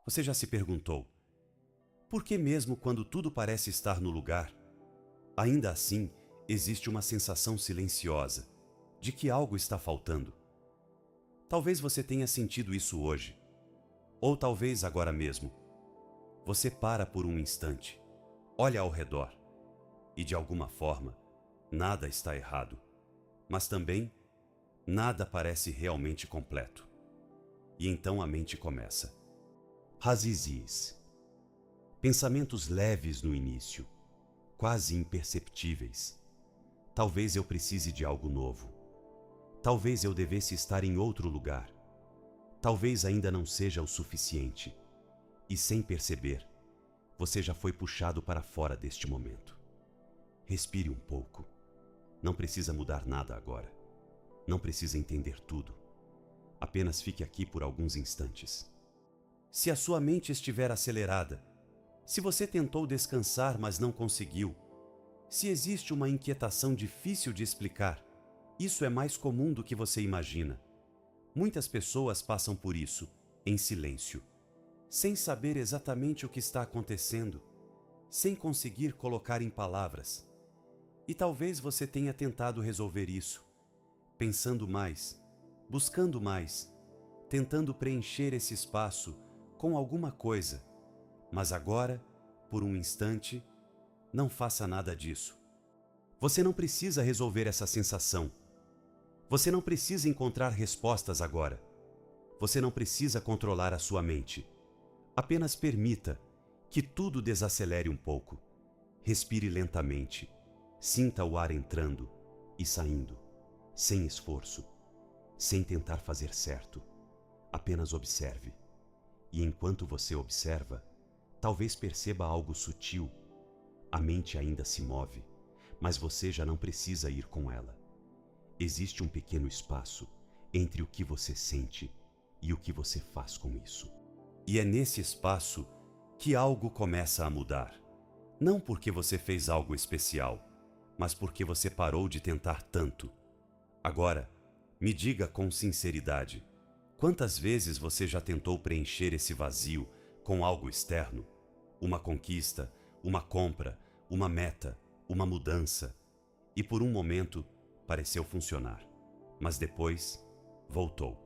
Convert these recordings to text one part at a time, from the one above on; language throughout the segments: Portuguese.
Você já se perguntou, por que mesmo quando tudo parece estar no lugar, ainda assim existe uma sensação silenciosa de que algo está faltando? Talvez você tenha sentido isso hoje, ou talvez agora mesmo. Você para por um instante, olha ao redor, e de alguma forma, nada está errado, mas também nada parece realmente completo. E então a mente começa. Razizes. Pensamentos leves no início, quase imperceptíveis. Talvez eu precise de algo novo. Talvez eu devesse estar em outro lugar. Talvez ainda não seja o suficiente. E sem perceber, você já foi puxado para fora deste momento. Respire um pouco. Não precisa mudar nada agora. Não precisa entender tudo. Apenas fique aqui por alguns instantes. Se a sua mente estiver acelerada, se você tentou descansar, mas não conseguiu, se existe uma inquietação difícil de explicar, isso é mais comum do que você imagina. Muitas pessoas passam por isso, em silêncio, sem saber exatamente o que está acontecendo, sem conseguir colocar em palavras. E talvez você tenha tentado resolver isso, pensando mais, buscando mais, tentando preencher esse espaço com alguma coisa. Mas agora, por um instante, não faça nada disso. Você não precisa resolver essa sensação. Você não precisa encontrar respostas agora. Você não precisa controlar a sua mente. Apenas permita que tudo desacelere um pouco. Respire lentamente. Sinta o ar entrando e saindo, sem esforço, sem tentar fazer certo. Apenas observe. E enquanto você observa, talvez perceba algo sutil. A mente ainda se move, mas você já não precisa ir com ela. Existe um pequeno espaço entre o que você sente e o que você faz com isso. E é nesse espaço que algo começa a mudar. Não porque você fez algo especial, mas porque você parou de tentar tanto. Agora, me diga com sinceridade, quantas vezes você já tentou preencher esse vazio com algo externo? Uma conquista, uma compra, uma meta, uma mudança. E por um momento pareceu funcionar, mas depois voltou.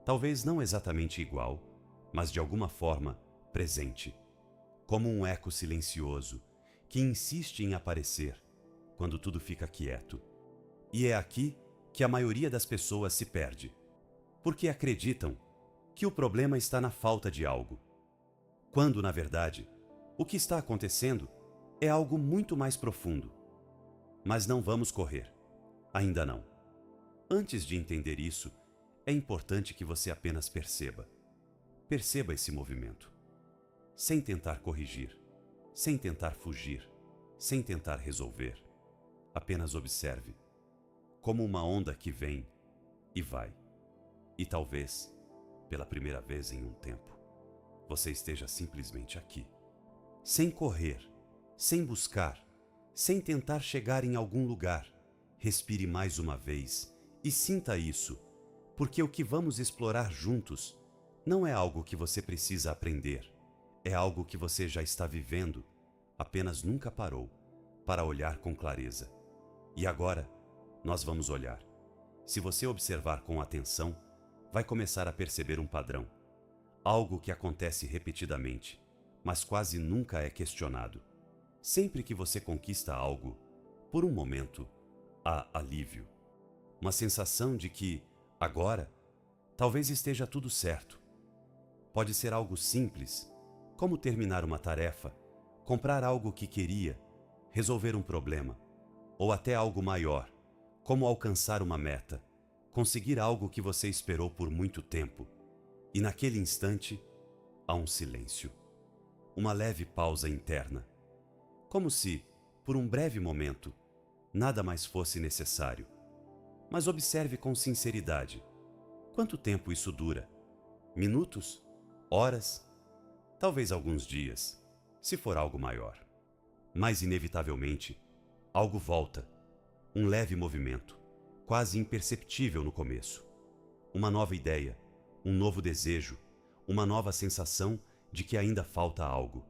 Talvez não exatamente igual, mas de alguma forma presente. Como um eco silencioso que insiste em aparecer quando tudo fica quieto. E é aqui que a maioria das pessoas se perde, porque acreditam que o problema está na falta de algo, quando, na verdade, o que está acontecendo é algo muito mais profundo. Mas não vamos correr. Ainda não. Antes de entender isso, é importante que você apenas perceba. Perceba esse movimento. Sem tentar corrigir, sem tentar fugir, sem tentar resolver. Apenas observe. Como uma onda que vem e vai. E talvez, pela primeira vez em um tempo, você esteja simplesmente aqui. Sem correr, sem buscar, sem tentar chegar em algum lugar. Respire mais uma vez e sinta isso, porque o que vamos explorar juntos não é algo que você precisa aprender, é algo que você já está vivendo, apenas nunca parou para olhar com clareza. E agora, nós vamos olhar. Se você observar com atenção, vai começar a perceber um padrão, algo que acontece repetidamente, mas quase nunca é questionado. Sempre que você conquista algo, por um momento, há alívio. Uma sensação de que, agora, talvez esteja tudo certo. Pode ser algo simples, como terminar uma tarefa, comprar algo que queria, resolver um problema, ou até algo maior, como alcançar uma meta, conseguir algo que você esperou por muito tempo. E naquele instante, há um silêncio. Uma leve pausa interna. Como se, por um breve momento, nada mais fosse necessário. Mas observe com sinceridade. Quanto tempo isso dura? Minutos? Horas? Talvez alguns dias, se for algo maior. Mas, inevitavelmente, algo volta. Um leve movimento, quase imperceptível no começo. Uma nova ideia, um novo desejo, uma nova sensação de que ainda falta algo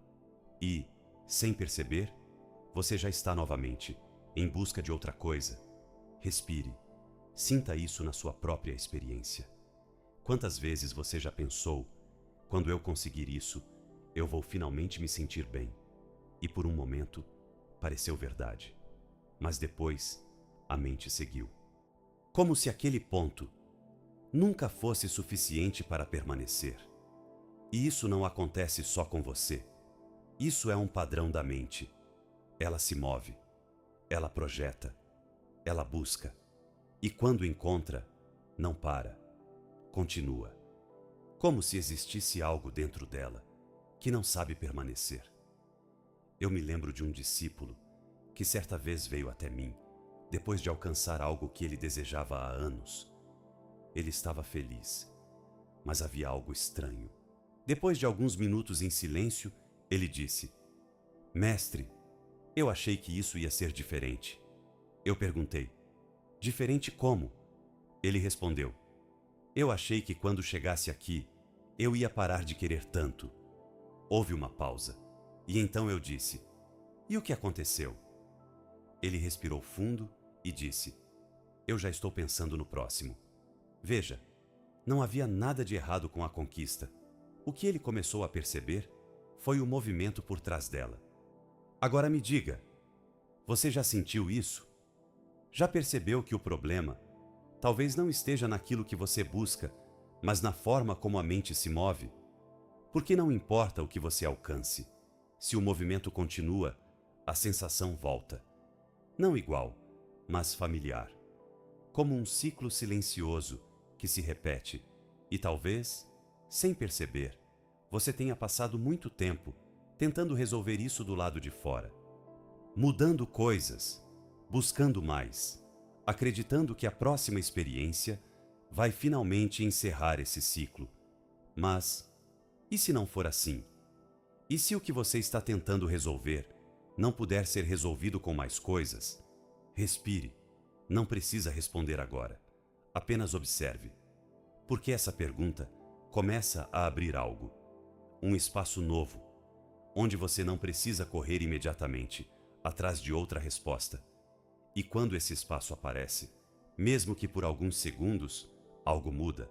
e, sem perceber, você já está novamente em busca de outra coisa. Respire, sinta isso na sua própria experiência. Quantas vezes você já pensou: quando eu conseguir isso, eu vou finalmente me sentir bem? E por um momento, pareceu verdade. Mas depois, a mente seguiu. Como se aquele ponto nunca fosse suficiente para permanecer. E isso não acontece só com você. Isso é um padrão da mente. Ela se move, ela projeta, ela busca. E quando encontra, não para, continua. Como se existisse algo dentro dela que não sabe permanecer. Eu me lembro de um discípulo que certa vez veio até mim, depois de alcançar algo que ele desejava há anos. Ele estava feliz, mas havia algo estranho. Depois de alguns minutos em silêncio, ele disse: Mestre, eu achei que isso ia ser diferente. Eu perguntei: Diferente como? Ele respondeu: Eu achei que quando chegasse aqui, eu ia parar de querer tanto. Houve uma pausa, e então eu disse: E o que aconteceu? Ele respirou fundo e disse: Eu já estou pensando no próximo. Veja, não havia nada de errado com a conquista. O que ele começou a perceber foi o movimento por trás dela. Agora me diga, você já sentiu isso? Já percebeu que o problema talvez não esteja naquilo que você busca, mas na forma como a mente se move? Porque não importa o que você alcance, se o movimento continua, a sensação volta. Não igual, mas familiar. Como um ciclo silencioso que se repete e talvez, sem perceber, você tenha passado muito tempo tentando resolver isso do lado de fora. Mudando coisas, buscando mais, acreditando que a próxima experiência vai finalmente encerrar esse ciclo. Mas, e se não for assim? E se o que você está tentando resolver não puder ser resolvido com mais coisas? Respire. Não precisa responder agora. Apenas observe. Porque essa pergunta começa a abrir algo. Um espaço novo, onde você não precisa correr imediatamente atrás de outra resposta. E quando esse espaço aparece, mesmo que por alguns segundos, algo muda.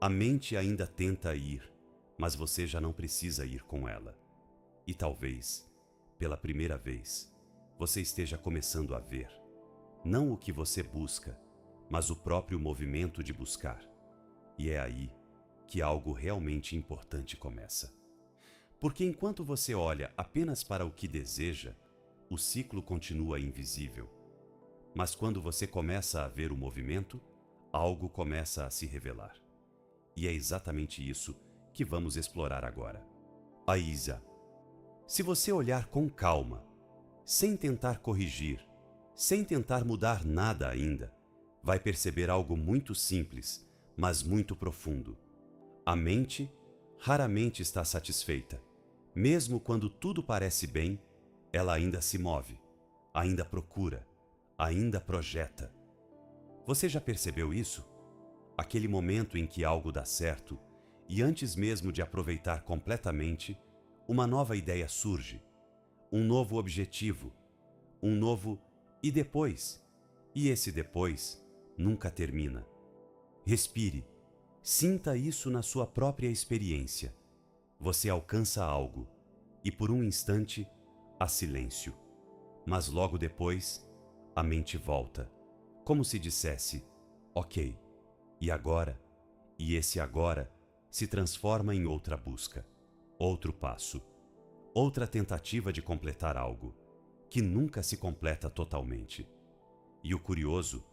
A mente ainda tenta ir, mas você já não precisa ir com ela. E talvez, pela primeira vez, você esteja começando a ver, não o que você busca, mas o próprio movimento de buscar. E é aí que algo realmente importante começa. Porque enquanto você olha apenas para o que deseja, o ciclo continua invisível. Mas quando você começa a ver o movimento, algo começa a se revelar. E é exatamente isso que vamos explorar agora. Aísa. Se você olhar com calma, sem tentar corrigir, sem tentar mudar nada ainda, vai perceber algo muito simples, mas muito profundo. A mente raramente está satisfeita. Mesmo quando tudo parece bem, ela ainda se move, ainda procura, ainda projeta. Você já percebeu isso? Aquele momento em que algo dá certo e antes mesmo de aproveitar completamente, uma nova ideia surge, um novo objetivo, um novo e depois. E esse depois nunca termina. Respire, sinta isso na sua própria experiência. Você alcança algo e por um instante há silêncio. Mas logo depois, a mente volta, como se dissesse: ok, e agora? E esse agora se transforma em outra busca, outro passo, outra tentativa de completar algo, que nunca se completa totalmente. E o curioso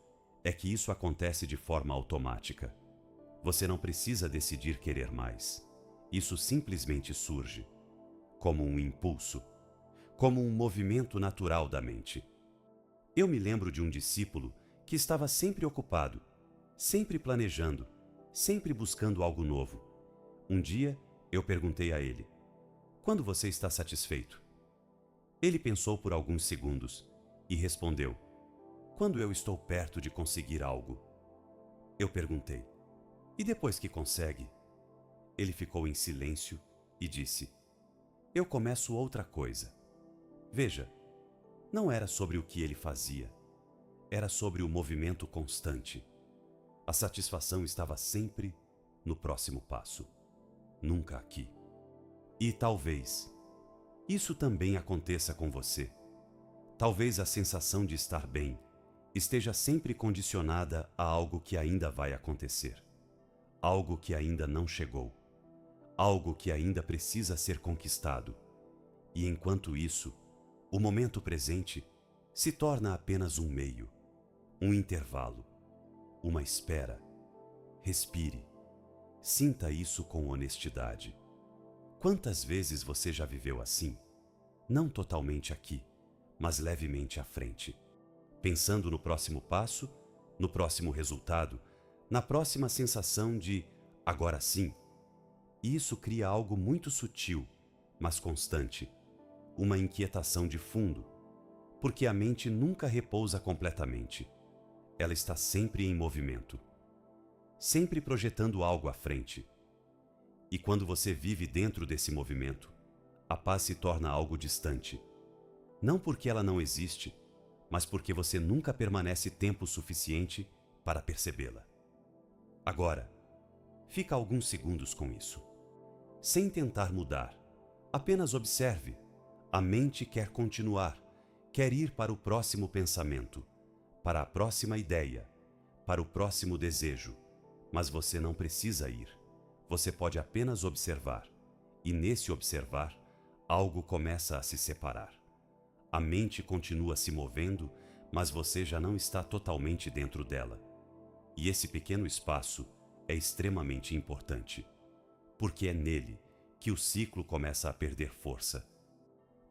é que isso acontece de forma automática. Você não precisa decidir querer mais. Isso simplesmente surge, como um impulso, como um movimento natural da mente. Eu me lembro de um discípulo que estava sempre ocupado, sempre planejando, sempre buscando algo novo. Um dia, eu perguntei a ele: quando você está satisfeito? Ele pensou por alguns segundos e respondeu: quando eu estou perto de conseguir algo. Eu perguntei: e depois que consegue? Ele ficou em silêncio e disse: Eu começo outra coisa. Veja, não era sobre o que ele fazia, era sobre o movimento constante. A satisfação estava sempre no próximo passo, nunca aqui. E talvez isso também aconteça com você. Talvez a sensação de estar bem esteja sempre condicionada a algo que ainda vai acontecer, algo que ainda não chegou, algo que ainda precisa ser conquistado. E enquanto isso, o momento presente se torna apenas um meio, um intervalo, uma espera. Respire. Sinta isso com honestidade. Quantas vezes você já viveu assim? Não totalmente aqui, mas levemente à frente, pensando no próximo passo, no próximo resultado, na próxima sensação de agora sim. E isso cria algo muito sutil, mas constante, uma inquietação de fundo, porque a mente nunca repousa completamente. Ela está sempre em movimento, sempre projetando algo à frente. E quando você vive dentro desse movimento, a paz se torna algo distante. Não porque ela não existe, mas porque você nunca permanece tempo suficiente para percebê-la. Agora, fica alguns segundos com isso. Sem tentar mudar, apenas observe. A mente quer continuar, quer ir para o próximo pensamento, para a próxima ideia, para o próximo desejo, mas você não precisa ir. Você pode apenas observar, e nesse observar, algo começa a se separar. A mente continua se movendo, mas você já não está totalmente dentro dela. E esse pequeno espaço é extremamente importante, porque é nele que o ciclo começa a perder força.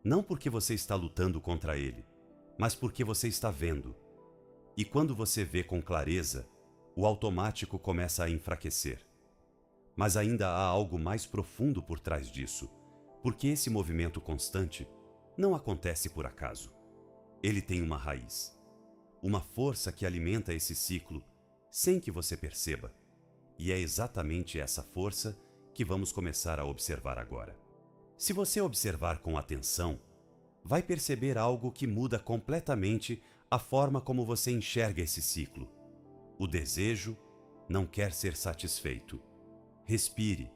Não porque você está lutando contra ele, mas porque você está vendo. E quando você vê com clareza, o automático começa a enfraquecer. Mas ainda há algo mais profundo por trás disso, porque esse movimento constante não acontece por acaso. Ele tem uma raiz, uma força que alimenta esse ciclo sem que você perceba. E é exatamente essa força que vamos começar a observar agora. Se você observar com atenção, vai perceber algo que muda completamente a forma como você enxerga esse ciclo. O desejo não quer ser satisfeito. Respire.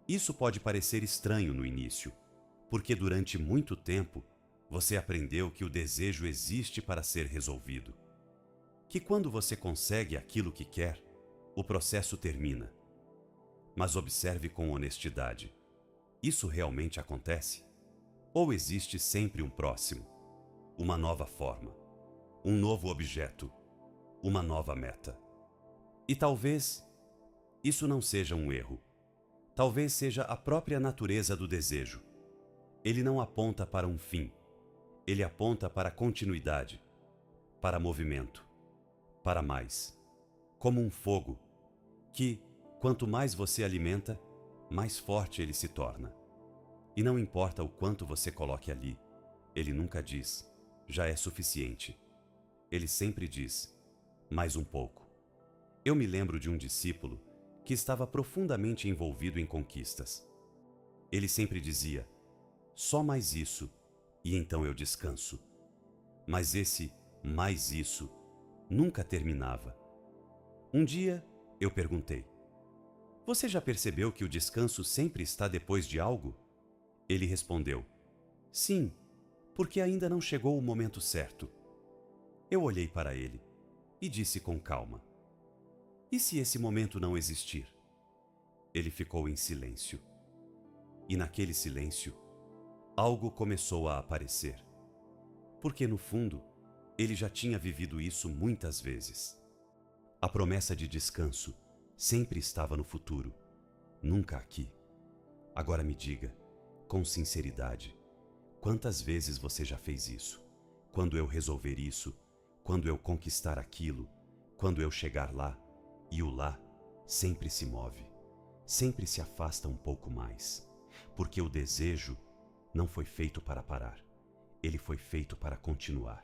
Isso pode parecer estranho no início, porque durante muito tempo você aprendeu que o desejo existe para ser resolvido. Que quando você consegue aquilo que quer, o processo termina. Mas observe com honestidade. Isso realmente acontece? Ou existe sempre um próximo, uma nova forma, um novo objeto, uma nova meta? E talvez isso não seja um erro. Talvez seja a própria natureza do desejo. Ele não aponta para um fim. Ele aponta para a continuidade, para movimento, para mais. Como um fogo, que, quanto mais você alimenta, mais forte ele se torna. E não importa o quanto você coloque ali, ele nunca diz, já é suficiente. Ele sempre diz, mais um pouco. Eu me lembro de um discípulo que estava profundamente envolvido em conquistas. Ele sempre dizia, só mais isso, e então eu descanso. Mas esse mais isso nunca terminava. Um dia eu perguntei, você já percebeu que o descanso sempre está depois de algo? Ele respondeu, sim, porque ainda não chegou o momento certo. Eu olhei para ele e disse com calma, e se esse momento não existir? Ele ficou em silêncio. E naquele silêncio, algo começou a aparecer. Porque no fundo, ele já tinha vivido isso muitas vezes. A promessa de descanso sempre estava no futuro, nunca aqui. Agora me diga, com sinceridade, quantas vezes você já fez isso? Quando eu resolver isso, quando eu conquistar aquilo, quando eu chegar lá, e o lá sempre se move, sempre se afasta um pouco mais, porque o desejo não foi feito para parar, ele foi feito para continuar.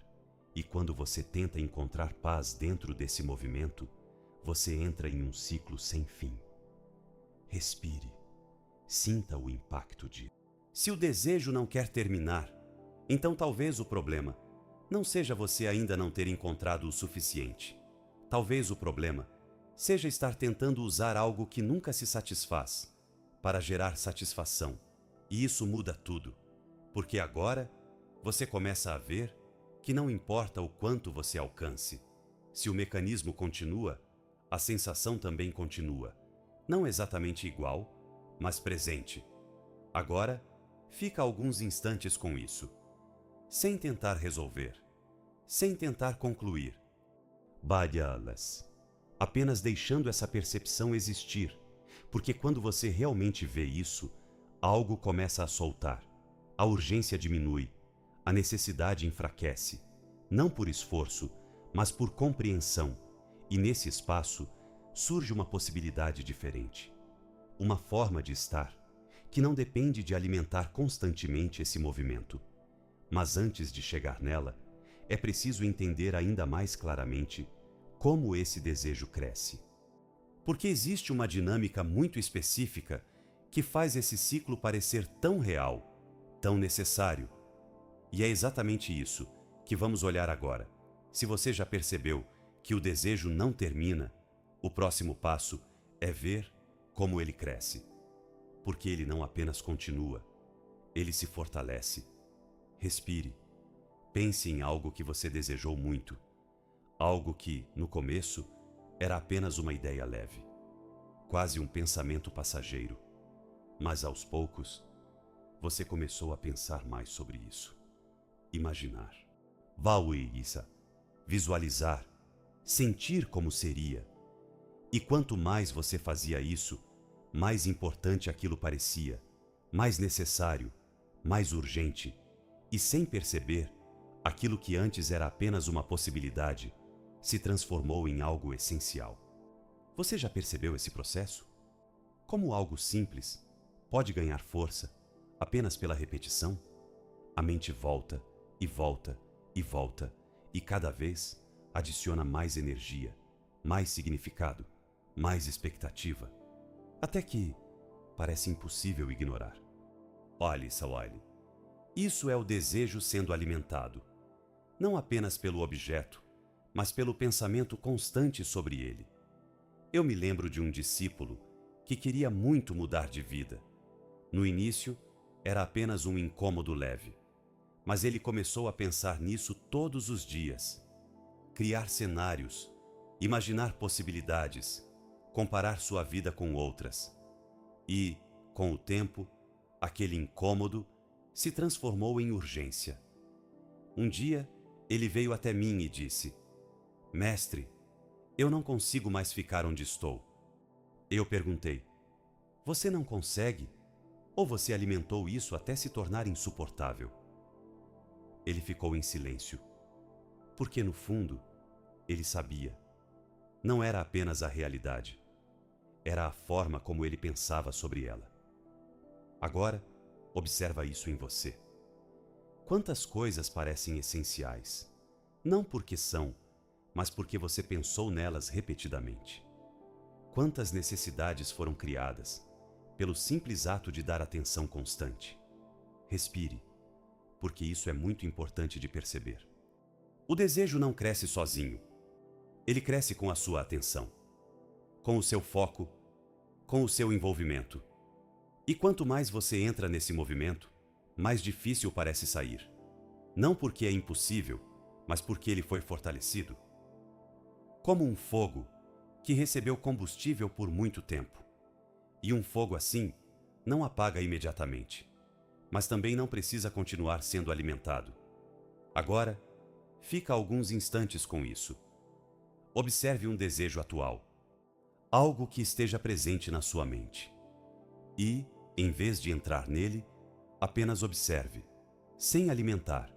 E quando você tenta encontrar paz dentro desse movimento, você entra em um ciclo sem fim. Respire. Sinta o impacto disso. Se o desejo não quer terminar, então talvez o problema não seja você ainda não ter encontrado o suficiente. Talvez o problema seja estar tentando usar algo que nunca se satisfaz para gerar satisfação. E isso muda tudo, porque agora você começa a ver que não importa o quanto você alcance. Se o mecanismo continua, a sensação também continua. Não exatamente igual, mas presente. Agora, fica alguns instantes com isso, sem tentar resolver, sem tentar concluir. Bhadyalas, apenas deixando essa percepção existir, porque quando você realmente vê isso, algo começa a soltar, a urgência diminui, a necessidade enfraquece, não por esforço, mas por compreensão, e nesse espaço surge uma possibilidade diferente, uma forma de estar, que não depende de alimentar constantemente esse movimento. Mas antes de chegar nela, é preciso entender ainda mais claramente como esse desejo cresce. Porque existe uma dinâmica muito específica que faz esse ciclo parecer tão real, tão necessário. E é exatamente isso que vamos olhar agora. Se você já percebeu que o desejo não termina, o próximo passo é ver como ele cresce. Porque ele não apenas continua, ele se fortalece. Respire. Pense em algo que você desejou muito. Algo que, no começo, era apenas uma ideia leve. Quase um pensamento passageiro. Mas aos poucos, você começou a pensar mais sobre isso. Imaginar. Vauisa. Visualizar. Sentir como seria. E quanto mais você fazia isso, mais importante aquilo parecia, mais necessário, mais urgente, e sem perceber, aquilo que antes era apenas uma possibilidade, se transformou em algo essencial. Você já percebeu esse processo? Como algo simples pode ganhar força apenas pela repetição? A mente volta e volta e volta, e cada vez adiciona mais energia, mais significado, mais expectativa. Até que parece impossível ignorar. Olhe, Sawali, isso é o desejo sendo alimentado, não apenas pelo objeto, mas pelo pensamento constante sobre ele. Eu me lembro de um discípulo que queria muito mudar de vida. No início, era apenas um incômodo leve, mas ele começou a pensar nisso todos os dias. Criar cenários, imaginar possibilidades, comparar sua vida com outras. E, com o tempo, aquele incômodo se transformou em urgência. Um dia, ele veio até mim e disse: Mestre, eu não consigo mais ficar onde estou. Eu perguntei: Você não consegue? Ou você alimentou isso até se tornar insuportável? Ele ficou em silêncio, porque no fundo, ele sabia. Não era apenas a realidade, era a forma como ele pensava sobre ela. Agora, observa isso em você. Quantas coisas parecem essenciais, não porque são, mas porque você pensou nelas repetidamente. Quantas necessidades foram criadas pelo simples ato de dar atenção constante. Respire, porque isso é muito importante de perceber. O desejo não cresce sozinho. Ele cresce com a sua atenção, com o seu foco, com o seu envolvimento. E quanto mais você entra nesse movimento, mais difícil parece sair. Não porque é impossível, mas porque ele foi fortalecido. Como um fogo que recebeu combustível por muito tempo. E um fogo assim não apaga imediatamente, mas também não precisa continuar sendo alimentado. Agora, fica alguns instantes com isso. Observe um desejo atual, algo que esteja presente na sua mente. E, em vez de entrar nele, apenas observe, sem alimentar,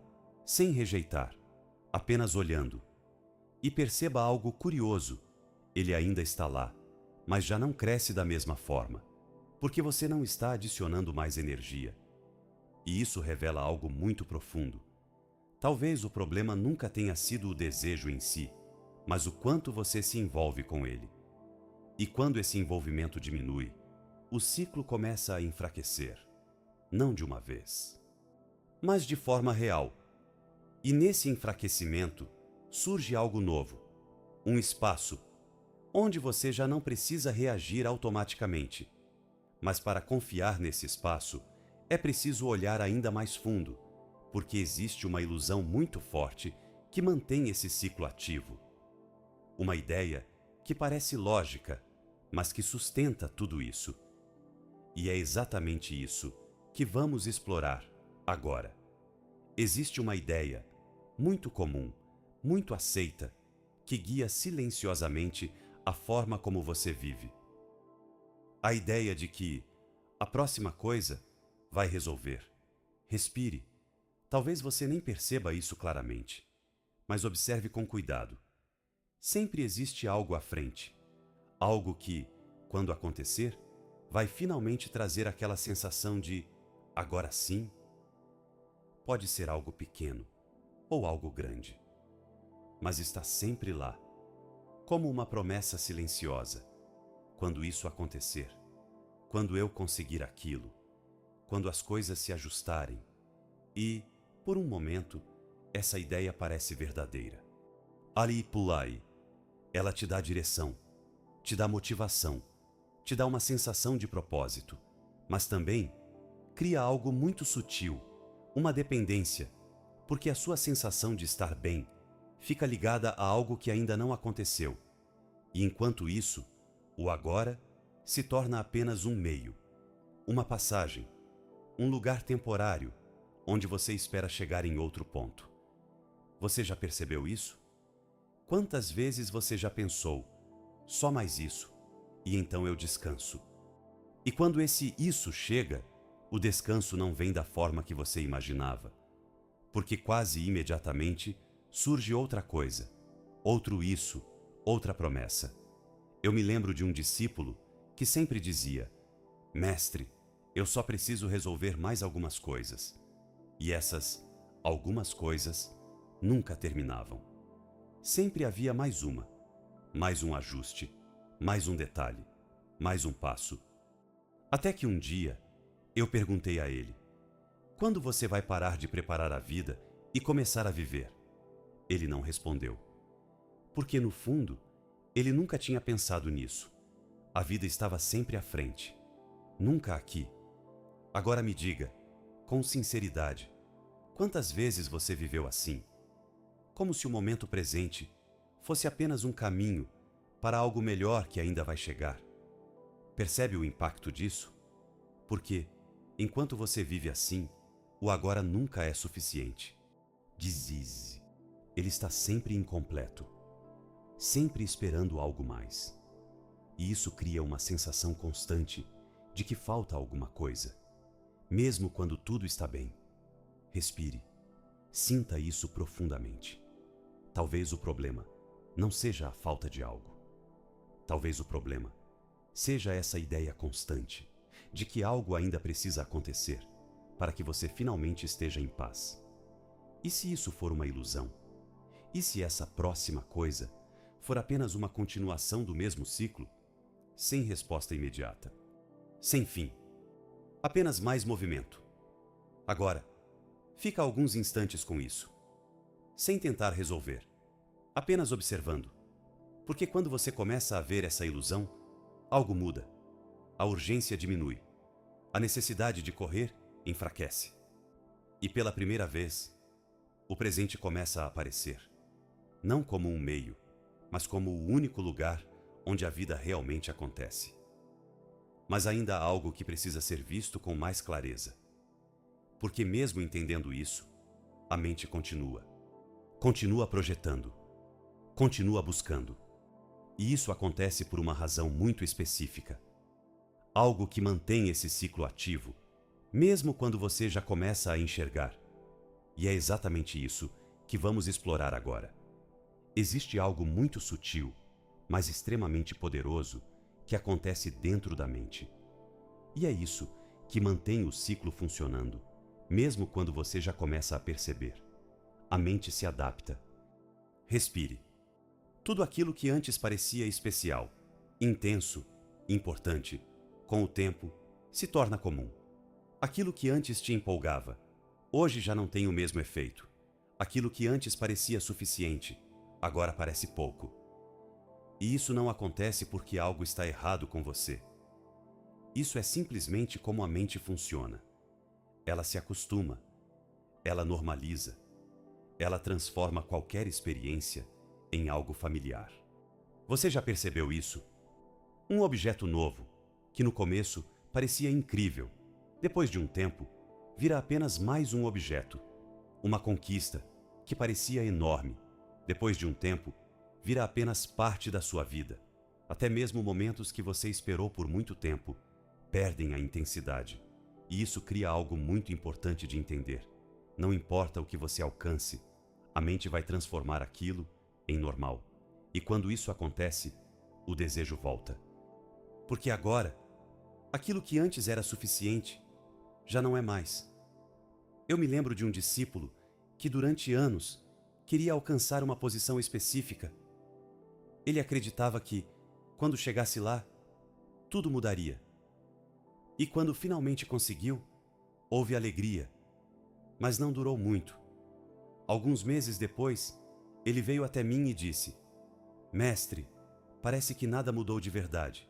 sem rejeitar, apenas olhando. E perceba algo curioso, ele ainda está lá, mas já não cresce da mesma forma, porque você não está adicionando mais energia. E isso revela algo muito profundo. Talvez o problema nunca tenha sido o desejo em si, mas o quanto você se envolve com ele. E quando esse envolvimento diminui, o ciclo começa a enfraquecer, não de uma vez, mas de forma real. E nesse enfraquecimento surge algo novo, um espaço onde você já não precisa reagir automaticamente. Mas para confiar nesse espaço, é preciso olhar ainda mais fundo, porque existe uma ilusão muito forte que mantém esse ciclo ativo. Uma ideia que parece lógica, mas que sustenta tudo isso. E é exatamente isso que vamos explorar agora. Existe uma ideia muito comum, muito aceita, que guia silenciosamente a forma como você vive. A ideia de que a próxima coisa vai resolver. Respire. Talvez você nem perceba isso claramente, mas observe com cuidado. Sempre existe algo à frente, algo que, quando acontecer, vai finalmente trazer aquela sensação de agora sim. Pode ser algo pequeno ou algo grande, mas está sempre lá, como uma promessa silenciosa. Quando isso acontecer, quando eu conseguir aquilo, quando as coisas se ajustarem, e, por um momento, essa ideia parece verdadeira. Ali Pulai, ela te dá direção, te dá motivação, te dá uma sensação de propósito, mas também cria algo muito sutil, uma dependência, porque a sua sensação de estar bem fica ligada a algo que ainda não aconteceu. E enquanto isso, o agora se torna apenas um meio, uma passagem, um lugar temporário onde você espera chegar em outro ponto. Você já percebeu isso? Quantas vezes você já pensou, só mais isso, e então eu descanso? E quando esse isso chega, o descanso não vem da forma que você imaginava, porque quase imediatamente surge outra coisa, outro isso, outra promessa. Eu me lembro de um discípulo que sempre dizia: Mestre, eu só preciso resolver mais algumas coisas. E essas algumas coisas nunca terminavam. Sempre havia mais uma, mais um ajuste, mais um detalhe, mais um passo. Até que um dia eu perguntei a ele: quando você vai parar de preparar a vida e começar a viver? Ele não respondeu. Porque no fundo, ele nunca tinha pensado nisso. A vida estava sempre à frente, nunca aqui. Agora me diga, com sinceridade, quantas vezes você viveu assim? Como se o momento presente fosse apenas um caminho para algo melhor que ainda vai chegar. Percebe o impacto disso? Porque, enquanto você vive assim, o agora nunca é suficiente. Desiste. Ele está sempre incompleto, sempre esperando algo mais. E isso cria uma sensação constante de que falta alguma coisa, mesmo quando tudo está bem. Respire, sinta isso profundamente. Talvez o problema não seja a falta de algo. Talvez o problema seja essa ideia constante de que algo ainda precisa acontecer para que você finalmente esteja em paz. E se isso for uma ilusão? E se essa próxima coisa for apenas uma continuação do mesmo ciclo, sem resposta imediata, sem fim, apenas mais movimento? Agora, fica alguns instantes com isso, sem tentar resolver, apenas observando, porque quando você começa a ver essa ilusão, algo muda, a urgência diminui, a necessidade de correr enfraquece. E pela primeira vez, o presente começa a aparecer, não como um meio, mas como o único lugar onde a vida realmente acontece. Mas ainda há algo que precisa ser visto com mais clareza. Porque mesmo entendendo isso, a mente continua projetando, continua buscando. E isso acontece por uma razão muito específica. Algo que mantém esse ciclo ativo, mesmo quando você já começa a enxergar. E é exatamente isso que vamos explorar agora. Existe algo muito sutil, mas extremamente poderoso, que acontece dentro da mente. E é isso que mantém o ciclo funcionando, mesmo quando você já começa a perceber. A mente se adapta. Respire. Tudo aquilo que antes parecia especial, intenso, importante, Com o tempo, se torna comum. Aquilo que antes te empolgava, hoje já não tem o mesmo efeito. Aquilo que antes parecia suficiente, agora parece pouco. E isso não acontece porque algo está errado com você. Isso é simplesmente como a mente funciona. Ela se acostuma, ela normaliza, ela transforma qualquer experiência em algo familiar. Você já percebeu isso? Um objeto novo, que no começo parecia incrível, depois de um tempo, vira apenas mais um objeto. Uma conquista, que parecia enorme, depois de um tempo, vira apenas parte da sua vida. Até mesmo momentos que você esperou por muito tempo, perdem a intensidade. E isso cria algo muito importante de entender. Não importa o que você alcance, a mente vai transformar aquilo em normal. E quando isso acontece, o desejo volta. Porque agora, aquilo que antes era suficiente, já não é mais. Eu me lembro de um discípulo que durante anos queria alcançar uma posição específica. Ele acreditava que, quando chegasse lá, tudo mudaria. E quando finalmente conseguiu, houve alegria, mas não durou muito. Alguns meses depois, ele veio até mim e disse: "Mestre, parece que nada mudou de verdade."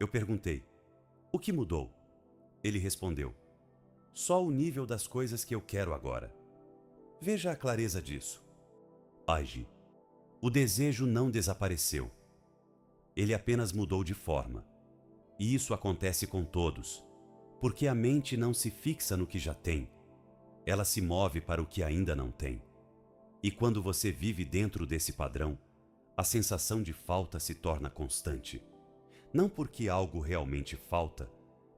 Eu perguntei: "O que mudou?" Ele respondeu: "Só o nível das coisas que eu quero agora." Veja a clareza disso. Age. O desejo não desapareceu. Ele apenas mudou de forma. E isso acontece com todos, porque a mente não se fixa no que já tem. Ela se move para o que ainda não tem. E quando você vive dentro desse padrão, a sensação de falta se torna constante. Não porque algo realmente falta,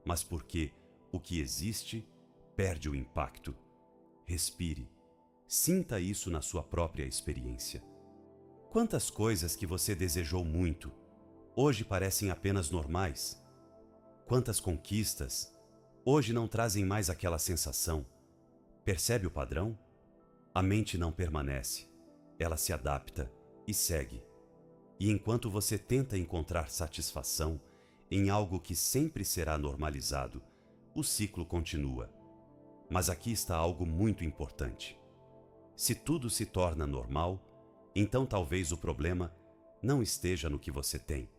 mas porque o que existe perde o impacto. Respire. Sinta isso na sua própria experiência. Quantas coisas que você desejou muito, hoje parecem apenas normais? Quantas conquistas, hoje não trazem mais aquela sensação? Percebe o padrão? A mente não permanece, ela se adapta e segue. E enquanto você tenta encontrar satisfação em algo que sempre será normalizado, o ciclo continua. Mas aqui está algo muito importante. Se tudo se torna normal, então talvez o problema não esteja no que você tem.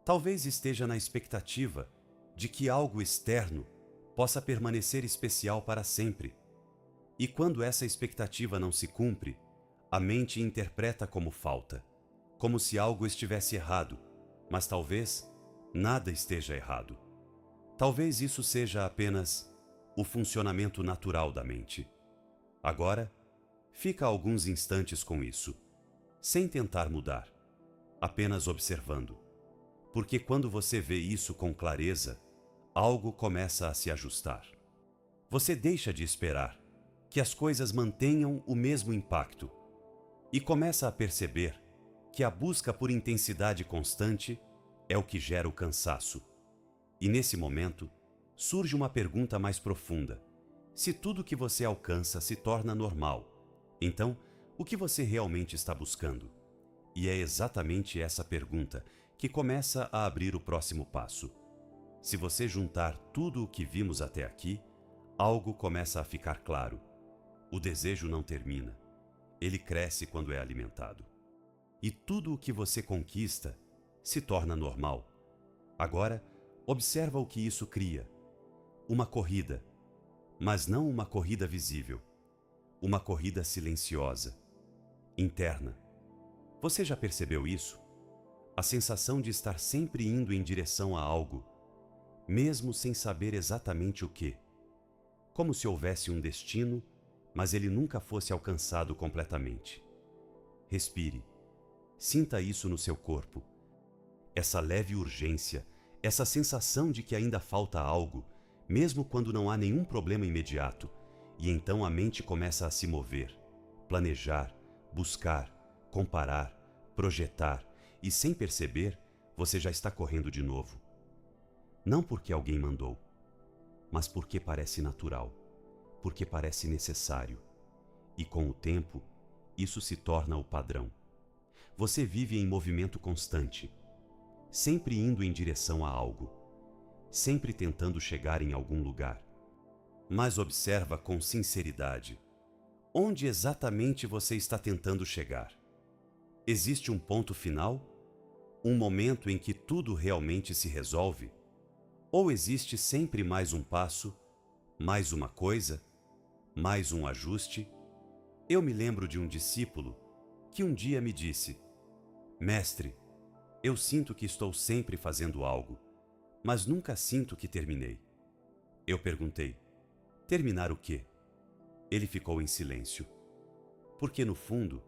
Talvez esteja na expectativa de que algo externo possa permanecer especial para sempre. E quando essa expectativa não se cumpre, a mente interpreta como falta, como se algo estivesse errado, mas talvez nada esteja errado. Talvez isso seja apenas o funcionamento natural da mente. Agora, fica alguns instantes com isso, sem tentar mudar, apenas observando. Porque quando você vê isso com clareza, algo começa a se ajustar. Você deixa de esperar que as coisas mantenham o mesmo impacto e começa a perceber que a busca por intensidade constante é o que gera o cansaço. E nesse momento, surge uma pergunta mais profunda. Se tudo que você alcança se torna normal, então, o que você realmente está buscando? E é exatamente essa pergunta que começa a abrir o próximo passo. Se você juntar tudo o que vimos até aqui, algo começa a ficar claro. O desejo não termina. Ele cresce quando é alimentado. E tudo o que você conquista se torna normal. Agora, observa o que isso cria. Uma corrida, mas não uma corrida visível. Uma corrida silenciosa, interna. Você já percebeu isso? A sensação de estar sempre indo em direção a algo, mesmo sem saber exatamente o que. Como se houvesse um destino, mas ele nunca fosse alcançado completamente. Respire. Sinta isso no seu corpo. Essa leve urgência, essa sensação de que ainda falta algo, mesmo quando não há nenhum problema imediato, e então a mente começa a se mover, planejar, buscar, comparar, projetar, e sem perceber, você já está correndo de novo. Não porque alguém mandou, mas porque parece natural, porque parece necessário. E com o tempo, isso se torna o padrão. Você vive em movimento constante, sempre indo em direção a algo. sempre tentando chegar em algum lugar. Mas observa com sinceridade. Onde exatamente você está tentando chegar? Existe um ponto final? Um momento em que tudo realmente se resolve? Ou existe sempre mais um passo, mais uma coisa, mais um ajuste? Eu me lembro de um discípulo que um dia me disse: Mestre, eu sinto que estou sempre fazendo algo, mas nunca sinto que terminei. Eu perguntei: terminar o quê? Ele ficou em silêncio, porque no fundo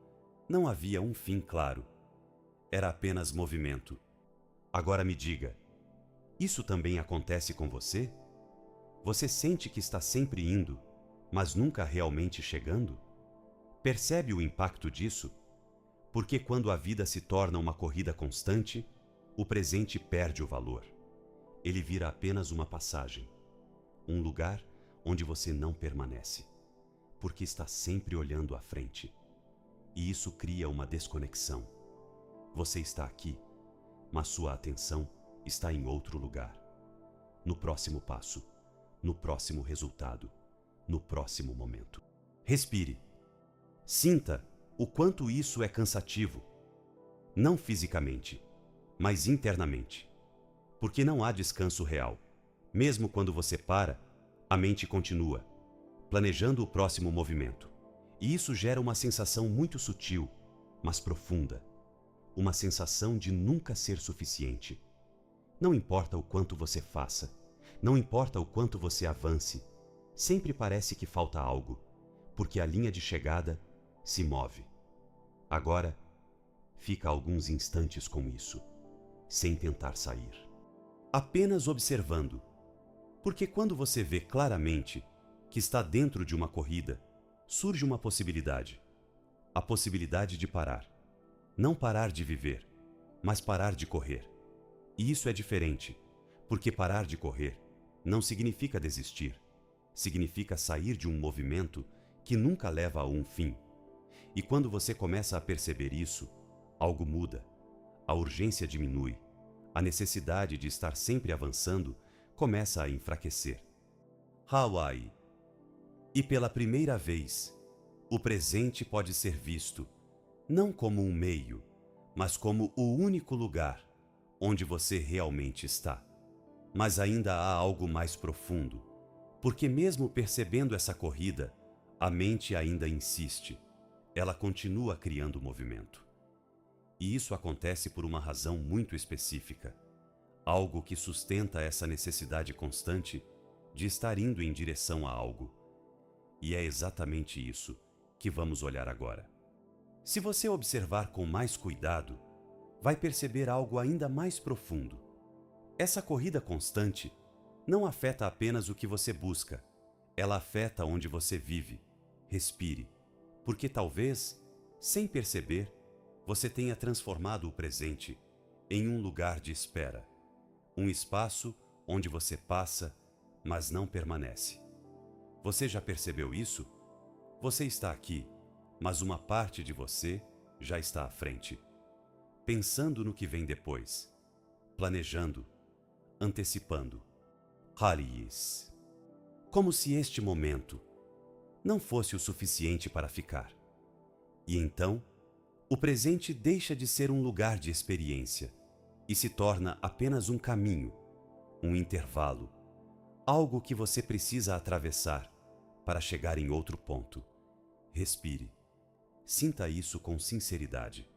não havia um fim claro. Era apenas movimento. Agora me diga, isso também acontece com você? Você sente que está sempre indo, mas nunca realmente chegando? Percebe o impacto disso? Porque quando a vida se torna uma corrida constante, o presente perde o valor. Ele vira apenas uma passagem, um lugar onde você não permanece, porque está sempre olhando à frente. E isso cria uma desconexão. Você está aqui, mas sua atenção está em outro lugar. No próximo passo, no próximo resultado, no próximo momento. Respire. Sinta o quanto isso é cansativo. Não fisicamente, mas internamente. Porque não há descanso real. Mesmo quando você para, a mente continua, planejando o próximo movimento. E isso gera uma sensação muito sutil, mas profunda. Uma sensação de nunca ser suficiente. Não importa o quanto você faça, não importa o quanto você avance, sempre parece que falta algo, porque a linha de chegada se move. Agora, fica alguns instantes com isso, sem tentar sair. Apenas observando, porque quando você vê claramente que está dentro de uma corrida, surge uma possibilidade. A possibilidade de parar. Não parar de viver, mas parar de correr. E isso é diferente, porque parar de correr não significa desistir. Significa sair de um movimento que nunca leva a um fim. E quando você começa a perceber isso, algo muda. A urgência diminui. A necessidade de estar sempre avançando começa a enfraquecer. Hawaii. E pela primeira vez, o presente pode ser visto não como um meio, mas como o único lugar onde você realmente está. Mas ainda há algo mais profundo, porque mesmo percebendo essa corrida, a mente ainda insiste. Ela continua criando movimento. E isso acontece por uma razão muito específica. Algo que sustenta essa necessidade constante de estar indo em direção a algo. E é exatamente isso que vamos olhar agora. Se você observar com mais cuidado, vai perceber algo ainda mais profundo. Essa corrida constante não afeta apenas o que você busca, ela afeta onde você vive. Respire, porque talvez, sem perceber, você tenha transformado o presente em um lugar de espera, um espaço onde você passa, mas não permanece. Você já percebeu isso? Você está aqui, mas uma parte de você já está à frente, pensando no que vem depois, planejando, antecipando. Haris. Como se este momento não fosse o suficiente para ficar. E então, o presente deixa de ser um lugar de experiência e se torna apenas um caminho, um intervalo, algo que você precisa atravessar para chegar em outro ponto. Respire. Sinta isso com sinceridade.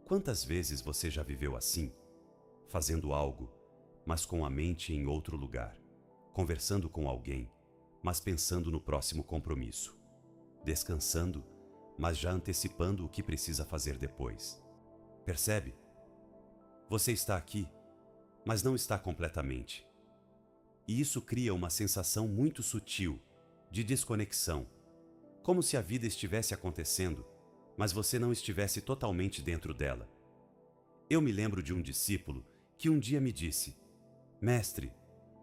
Quantas vezes você já viveu assim, fazendo algo, mas com a mente em outro lugar, conversando com alguém, mas pensando no próximo compromisso, descansando, mas já antecipando o que precisa fazer depois? Percebe? Você está aqui, mas não está completamente. E isso cria uma sensação muito sutil de desconexão, como se a vida estivesse acontecendo, mas você não estivesse totalmente dentro dela. Eu me lembro de um discípulo que um dia me disse: Mestre,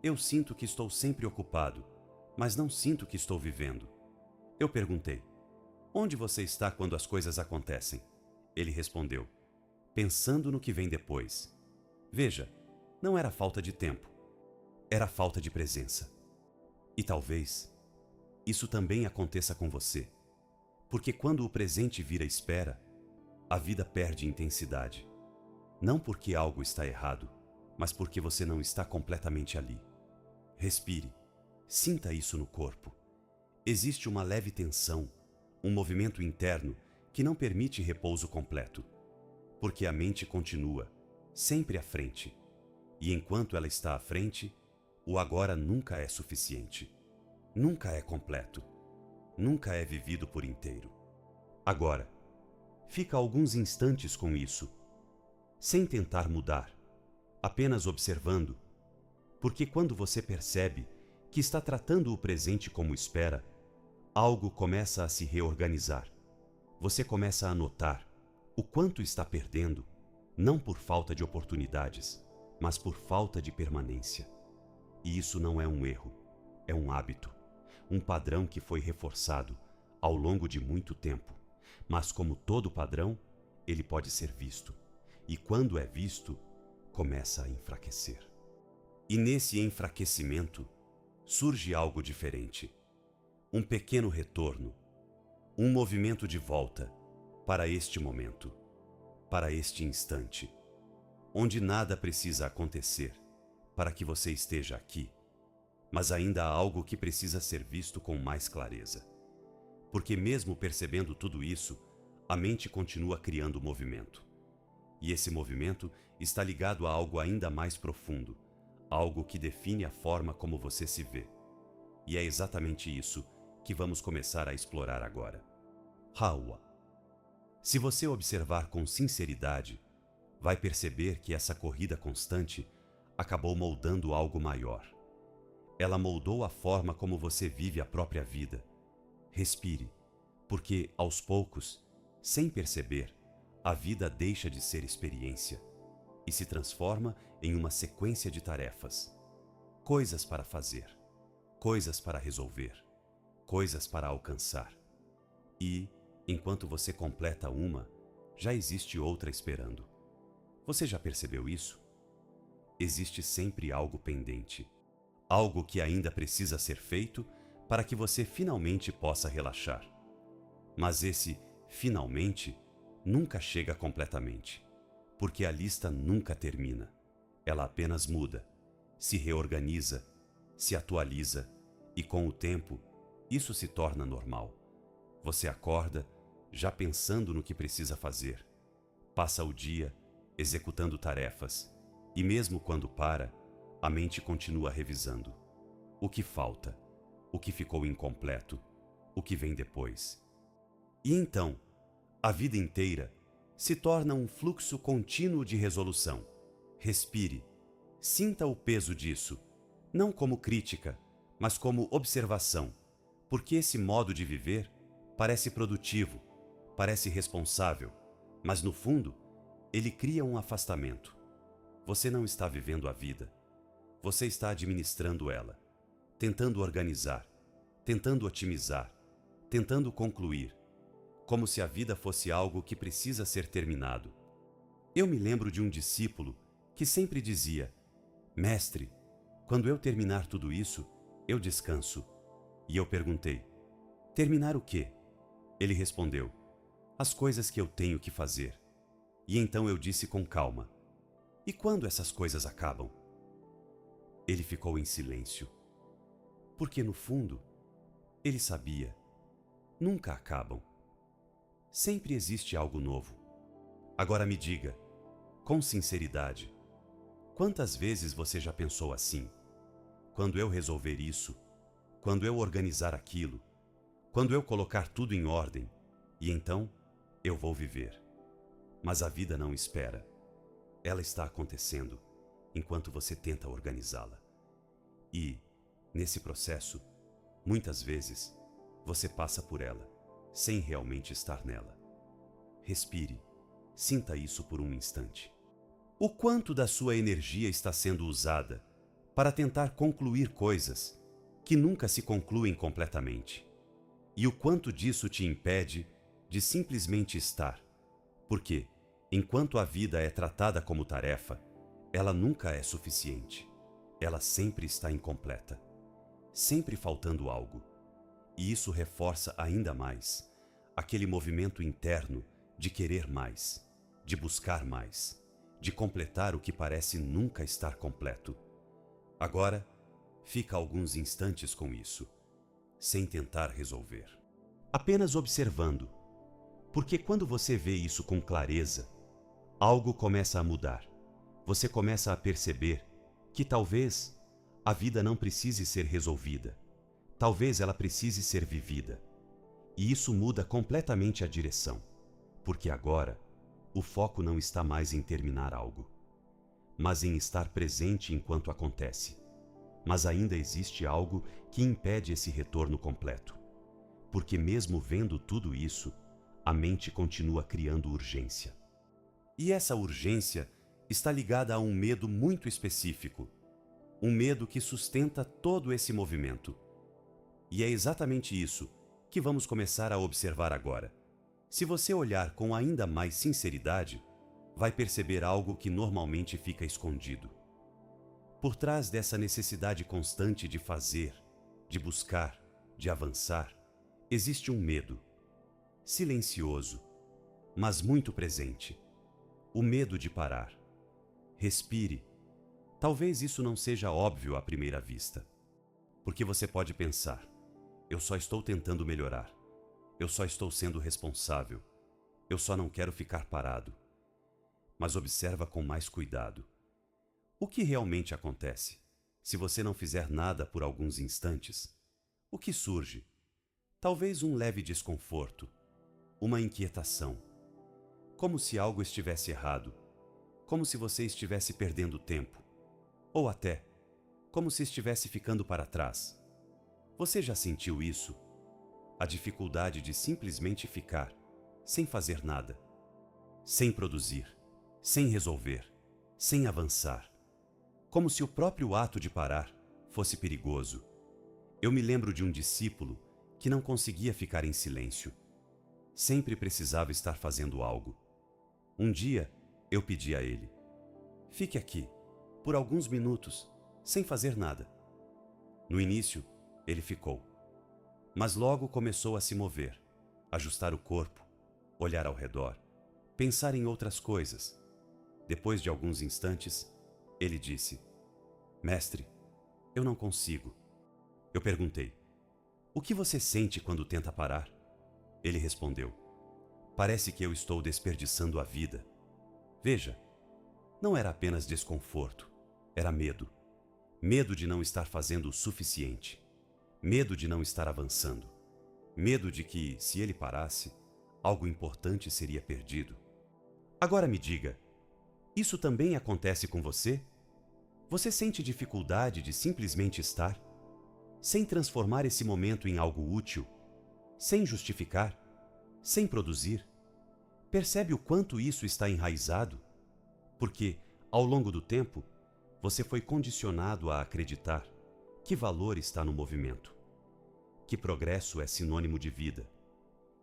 eu sinto que estou sempre ocupado, mas não sinto que estou vivendo. Eu perguntei: onde você está quando as coisas acontecem? Ele respondeu: pensando no que vem depois. Veja, não era falta de tempo. era falta de presença. E talvez isso também aconteça com você, porque quando o presente vira espera, a vida perde intensidade. Não porque algo está errado, mas porque você não está completamente ali. Respire, sinta isso no corpo. Existe uma leve tensão, um movimento interno que não permite repouso completo, porque a mente continua, sempre à frente. E enquanto ela está à frente, o agora nunca é suficiente, nunca é completo, nunca é vivido por inteiro. Agora, fica alguns instantes com isso, sem tentar mudar, apenas observando, porque quando você percebe que está tratando o presente como espera, algo começa a se reorganizar. Você começa a notar o quanto está perdendo, não por falta de oportunidades, mas por falta de permanência. E isso não é um erro, é um hábito, um padrão que foi reforçado ao longo de muito tempo. Mas como todo padrão, ele pode ser visto. E quando é visto, começa a enfraquecer. E nesse enfraquecimento, surge algo diferente. Um pequeno retorno, um movimento de volta para este momento, para este instante, onde nada precisa acontecer para que você esteja aqui, mas ainda há algo que precisa ser visto com mais clareza. Porque mesmo percebendo tudo isso, a mente continua criando movimento. E esse movimento está ligado a algo ainda mais profundo, algo que define a forma como você se vê. E é exatamente isso que vamos começar a explorar agora. Hawa. Se você observar com sinceridade, vai perceber que essa corrida constante acabou moldando algo maior. Ela moldou a forma como você vive a própria vida. Respire, porque aos poucos, sem perceber, a vida deixa de ser experiência e se transforma em uma sequência de tarefas. Coisas para fazer, coisas para resolver, coisas para alcançar. E, enquanto você completa uma, já existe outra esperando. Você já percebeu isso? Existe sempre algo pendente, algo que ainda precisa ser feito para que você finalmente possa relaxar. Mas esse finalmente nunca chega completamente, porque a lista nunca termina. Ela apenas muda, se reorganiza, se atualiza e com o tempo isso se torna normal. Você acorda já pensando no que precisa fazer, passa o dia executando tarefas e mesmo quando para, a mente continua revisando. O que falta? O que ficou incompleto? O que vem depois? E então, a vida inteira se torna um fluxo contínuo de resolução. Respire, sinta o peso disso, não como crítica, mas como observação, porque esse modo de viver parece produtivo, parece responsável, mas no fundo, ele cria um afastamento. Você não está vivendo a vida, você está administrando ela, tentando organizar, tentando otimizar, tentando concluir, como se a vida fosse algo que precisa ser terminado. Eu me lembro de um discípulo que sempre dizia: "Mestre, quando eu terminar tudo isso, eu descanso." E eu perguntei: "Terminar o quê?" Ele respondeu: "As coisas que eu tenho que fazer." E então eu disse com calma: "E quando essas coisas acabam?" Ele ficou em silêncio, porque no fundo, ele sabia, nunca acabam. Sempre existe algo novo. Agora me diga, com sinceridade, quantas vezes você já pensou assim? Quando eu resolver isso, quando eu organizar aquilo, quando eu colocar tudo em ordem, e então eu vou viver. Mas a vida não espera. Ela está acontecendo enquanto você tenta organizá-la. E, nesse processo, muitas vezes, você passa por ela, sem realmente estar nela. Respire, sinta isso por um instante. O quanto da sua energia está sendo usada para tentar concluir coisas que nunca se concluem completamente? E o quanto disso te impede de simplesmente estar? Porque, enquanto a vida é tratada como tarefa, ela nunca é suficiente. ela sempre está incompleta, sempre faltando algo. E isso reforça ainda mais aquele movimento interno de querer mais, de buscar mais, de completar o que parece nunca estar completo. Agora, fica alguns instantes com isso, sem tentar resolver. Apenas observando, porque quando você vê isso com clareza, algo começa a mudar. Você começa a perceber que talvez a vida não precise ser resolvida. Talvez ela precise ser vivida. E isso muda completamente a direção, porque agora o foco não está mais em terminar algo, mas em estar presente enquanto acontece. Mas ainda existe algo que impede esse retorno completo, porque mesmo vendo tudo isso, a mente continua criando urgência. E essa urgência está ligada a um medo muito específico, um medo que sustenta todo esse movimento. E é exatamente isso que vamos começar a observar agora. Se você olhar com ainda mais sinceridade, vai perceber algo que normalmente fica escondido. Por trás dessa necessidade constante de fazer, de buscar, de avançar, existe um medo, silencioso, mas muito presente. O medo de parar. Respire. Talvez isso não seja óbvio à primeira vista, porque você pode pensar: eu só estou tentando melhorar, eu só estou sendo responsável, eu só não quero ficar parado. Mas observa com mais cuidado. O que realmente acontece se você não fizer nada por alguns instantes? O que surge? Talvez um leve desconforto, uma inquietação, como se algo estivesse errado, como se você estivesse perdendo tempo, ou até como se estivesse ficando para trás. Você já sentiu isso? A dificuldade de simplesmente ficar, sem fazer nada, sem produzir, sem resolver, sem avançar. Como se o próprio ato de parar fosse perigoso. Eu me lembro de um discípulo que não conseguia ficar em silêncio. Sempre precisava estar fazendo algo. Um dia, eu pedi a ele: fique aqui, por alguns minutos, sem fazer nada. No início, ele ficou. Mas logo começou a se mover, ajustar o corpo, olhar ao redor, pensar em outras coisas. Depois de alguns instantes, ele disse: mestre, eu não consigo. Eu perguntei: o que você sente quando tenta parar? Ele respondeu: parece que eu estou desperdiçando a vida. Veja, não era apenas desconforto, era medo. Medo de não estar fazendo o suficiente. Medo de não estar avançando. Medo de que, se ele parasse, algo importante seria perdido. Agora me diga, isso também acontece com você? Você sente dificuldade de simplesmente estar, sem transformar esse momento em algo útil, sem justificar, sem produzir? Percebe o quanto isso está enraizado? Porque, ao longo do tempo, você foi condicionado a acreditar que valor está no movimento, que progresso é sinônimo de vida,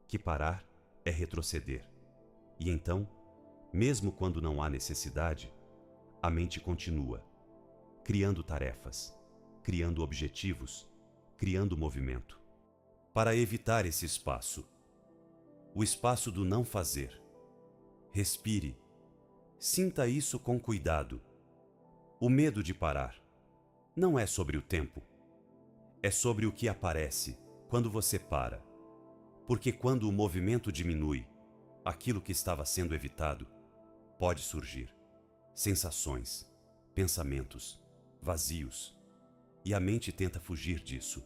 que parar é retroceder. E então, mesmo quando não há necessidade, a mente continua, criando tarefas, criando objetivos, criando movimento. Para evitar esse espaço, o espaço do não fazer, respire, sinta isso com cuidado. O medo de parar não é sobre o tempo, é sobre o que aparece quando você para. Porque quando o movimento diminui, aquilo que estava sendo evitado pode surgir. Sensações, pensamentos, vazios. E a mente tenta fugir disso,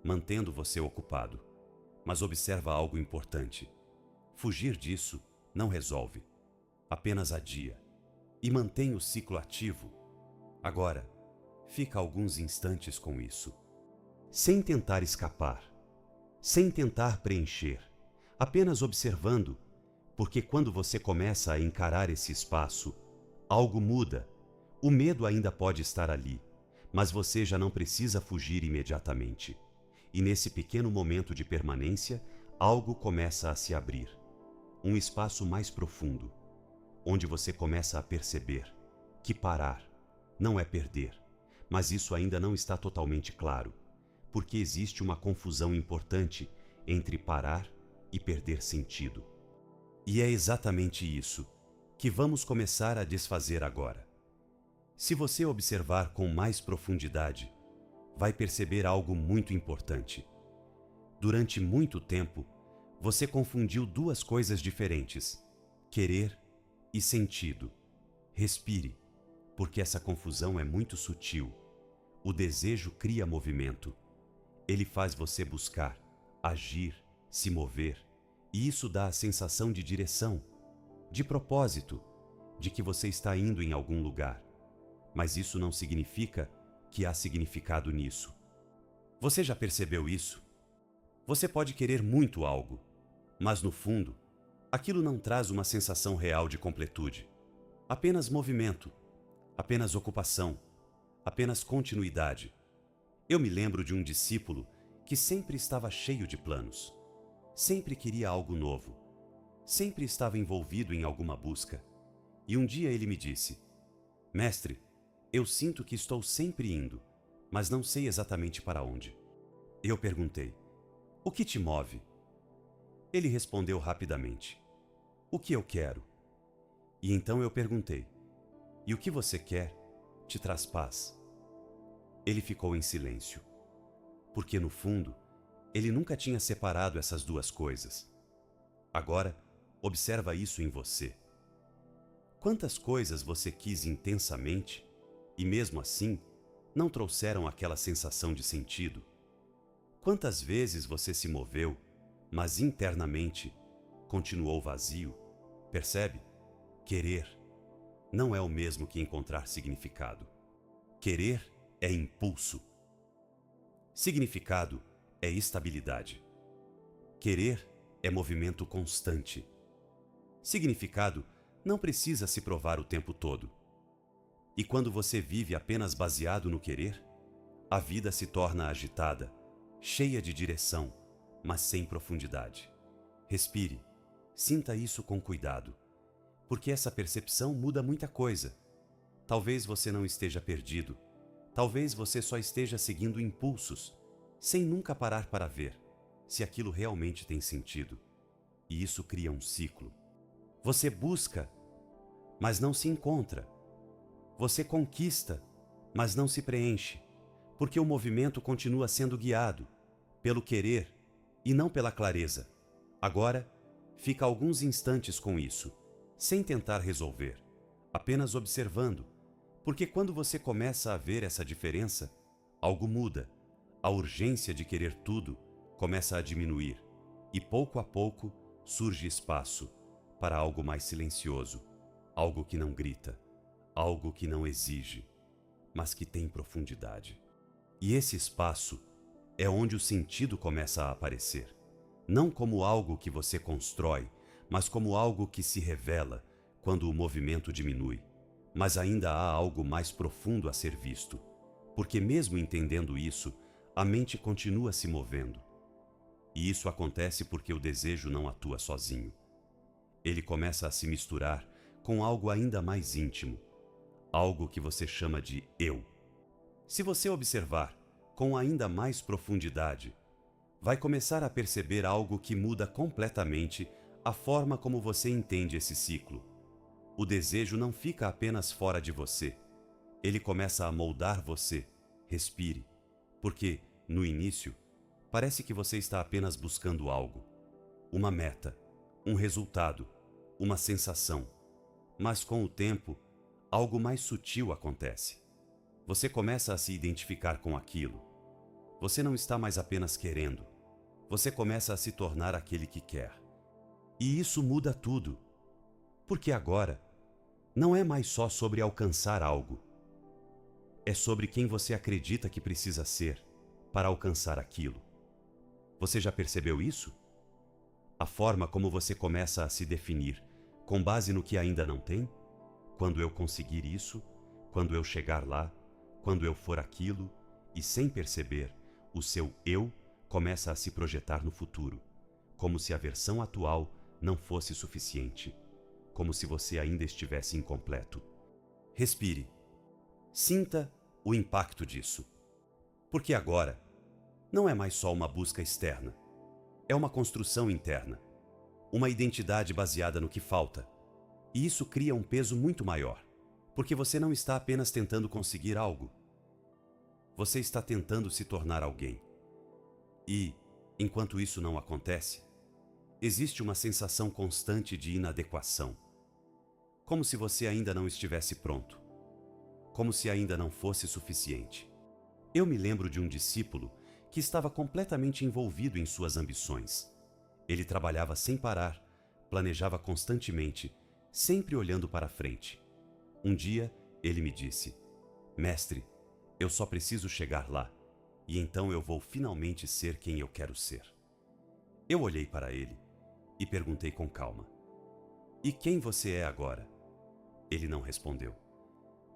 mantendo você ocupado. Mas observa algo importante. Fugir disso não resolve, apenas adia e mantém o ciclo ativo. Agora, fica alguns instantes com isso, sem tentar escapar, sem tentar preencher, apenas observando, porque quando você começa a encarar esse espaço, algo muda. O medo ainda pode estar ali, mas você já não precisa fugir imediatamente. E nesse pequeno momento de permanência, algo começa a se abrir. Um espaço mais profundo, onde você começa a perceber que parar não é perder, Mas isso ainda não está totalmente claro, porque existe uma confusão importante entre parar e perder sentido. E é exatamente isso que vamos começar a desfazer agora. Se você observar com mais profundidade, vai perceber algo muito importante. Durante muito tempo, você confundiu duas coisas diferentes: querer e sentido. Respire, porque essa confusão é muito sutil. O desejo cria movimento. Ele faz você buscar, agir, se mover, e isso dá a sensação de direção, de propósito, de que você está indo em algum lugar. Mas isso não significa que há significado nisso. Você já percebeu isso? Você pode querer muito algo, mas no fundo, aquilo não traz uma sensação real de completude. Apenas movimento, apenas ocupação, apenas continuidade. Eu me lembro de um discípulo que sempre estava cheio de planos. Sempre queria algo novo. Sempre estava envolvido em alguma busca. E um dia ele me disse: Mestre, eu sinto que estou sempre indo, mas não sei exatamente para onde. Eu perguntei: o que te move? Ele respondeu rapidamente: o que eu quero? E então eu perguntei: e o que você quer te traz paz? Ele ficou em silêncio, porque no fundo, ele nunca tinha separado essas duas coisas. Agora, observa isso em você. Quantas coisas você quis intensamente e mesmo assim não trouxeram aquela sensação de sentido? Quantas vezes você se moveu, mas internamente continuou vazio? Percebe? Querer não é o mesmo que encontrar significado. Querer é impulso. Significado é estabilidade. Querer é movimento constante. Significado não precisa se provar o tempo todo. E quando você vive apenas baseado no querer, a vida se torna agitada, cheia de direção, mas sem profundidade. Respire, sinta isso com cuidado, porque essa percepção muda muita coisa. Talvez você não esteja perdido, talvez você só esteja seguindo impulsos, sem nunca parar para ver se aquilo realmente tem sentido. E isso cria um ciclo. Você busca, mas não se encontra. Você conquista, mas não se preenche, porque o movimento continua sendo guiado pelo querer e não pela clareza. Agora, fica alguns instantes com isso, sem tentar resolver, apenas observando, porque quando você começa a ver essa diferença, algo muda. A urgência de querer tudo começa a diminuir e pouco a pouco surge espaço para algo mais silencioso, algo que não grita, algo que não exige, mas que tem profundidade. E esse espaço é onde o sentido começa a aparecer, não como algo que você constrói, mas como algo que se revela quando o movimento diminui. Mas ainda há algo mais profundo a ser visto, porque mesmo entendendo isso, a mente continua se movendo. E isso acontece porque o desejo não atua sozinho. Ele começa a se misturar com algo ainda mais íntimo, algo que você chama de eu. Se você observar com ainda mais profundidade, vai começar a perceber algo que muda completamente a forma como você entende esse ciclo. O desejo não fica apenas fora de você. Ele começa a moldar você. Respire, porque, no início, parece que você está apenas buscando algo, uma meta, um resultado, uma sensação. Mas com o tempo, algo mais sutil acontece. Você começa a se identificar com aquilo. Você não está mais apenas querendo. Você começa a se tornar aquele que quer. E isso muda tudo. Porque agora, não é mais só sobre alcançar algo. É sobre quem você acredita que precisa ser para alcançar aquilo. Você já percebeu isso? A forma como você começa a se definir com base no que ainda não tem? Quando eu conseguir isso, quando eu chegar lá, quando eu for aquilo, e sem perceber, o seu eu começa a se projetar no futuro, como se a versão atual não fosse suficiente, como se você ainda estivesse incompleto. Respire. Sinta o impacto disso. Porque agora não é mais só uma busca externa, é uma construção interna, uma identidade baseada no que falta. E isso cria um peso muito maior, porque você não está apenas tentando conseguir algo, você está tentando se tornar alguém. E, enquanto isso não acontece, existe uma sensação constante de inadequação, como se você ainda não estivesse pronto, como se ainda não fosse suficiente. Eu me lembro de um discípulo que estava completamente envolvido em suas ambições. Ele trabalhava sem parar, planejava constantemente, sempre olhando para frente. Um dia, ele me disse: "Mestre, eu só preciso chegar lá, e então eu vou finalmente ser quem eu quero ser." Eu olhei para ele e perguntei com calma: "E quem você é agora?" Ele não respondeu,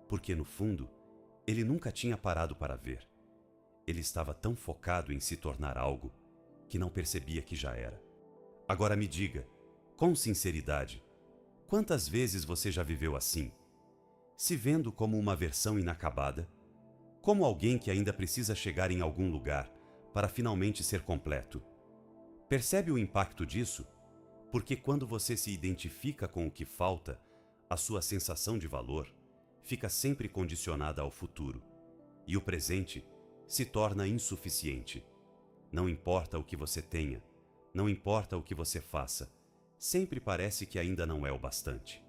porque no fundo, ele nunca tinha parado para ver. Ele estava tão focado em se tornar algo que não percebia que já era. Agora me diga, com sinceridade, quantas vezes você já viveu assim, se vendo como uma versão inacabada, como alguém que ainda precisa chegar em algum lugar para finalmente ser completo? Percebe o impacto disso? Porque quando você se identifica com o que falta, a sua sensação de valor fica sempre condicionada ao futuro, e o presente se torna insuficiente. Não importa o que você tenha, não importa o que você faça, sempre parece que ainda não é o bastante.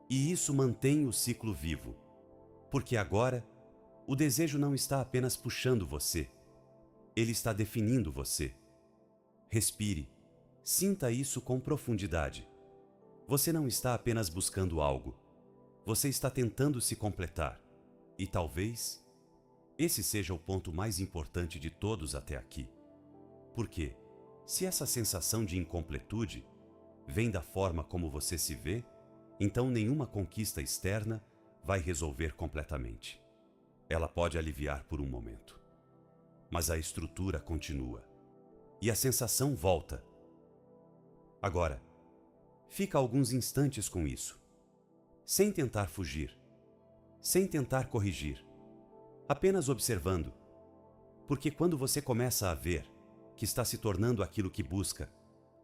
E isso mantém o ciclo vivo, porque agora o desejo não está apenas puxando você, ele está definindo você. Respire, sinta isso com profundidade. Você não está apenas buscando algo, você está tentando se completar. E talvez esse seja o ponto mais importante de todos até aqui. Porque, se essa sensação de incompletude vem da forma como você se vê, então nenhuma conquista externa vai resolver completamente. Ela pode aliviar por um momento, mas a estrutura continua. E a sensação volta. Agora, fica alguns instantes com isso, sem tentar fugir, sem tentar corrigir, apenas observando. Porque quando você começa a ver que está se tornando aquilo que busca,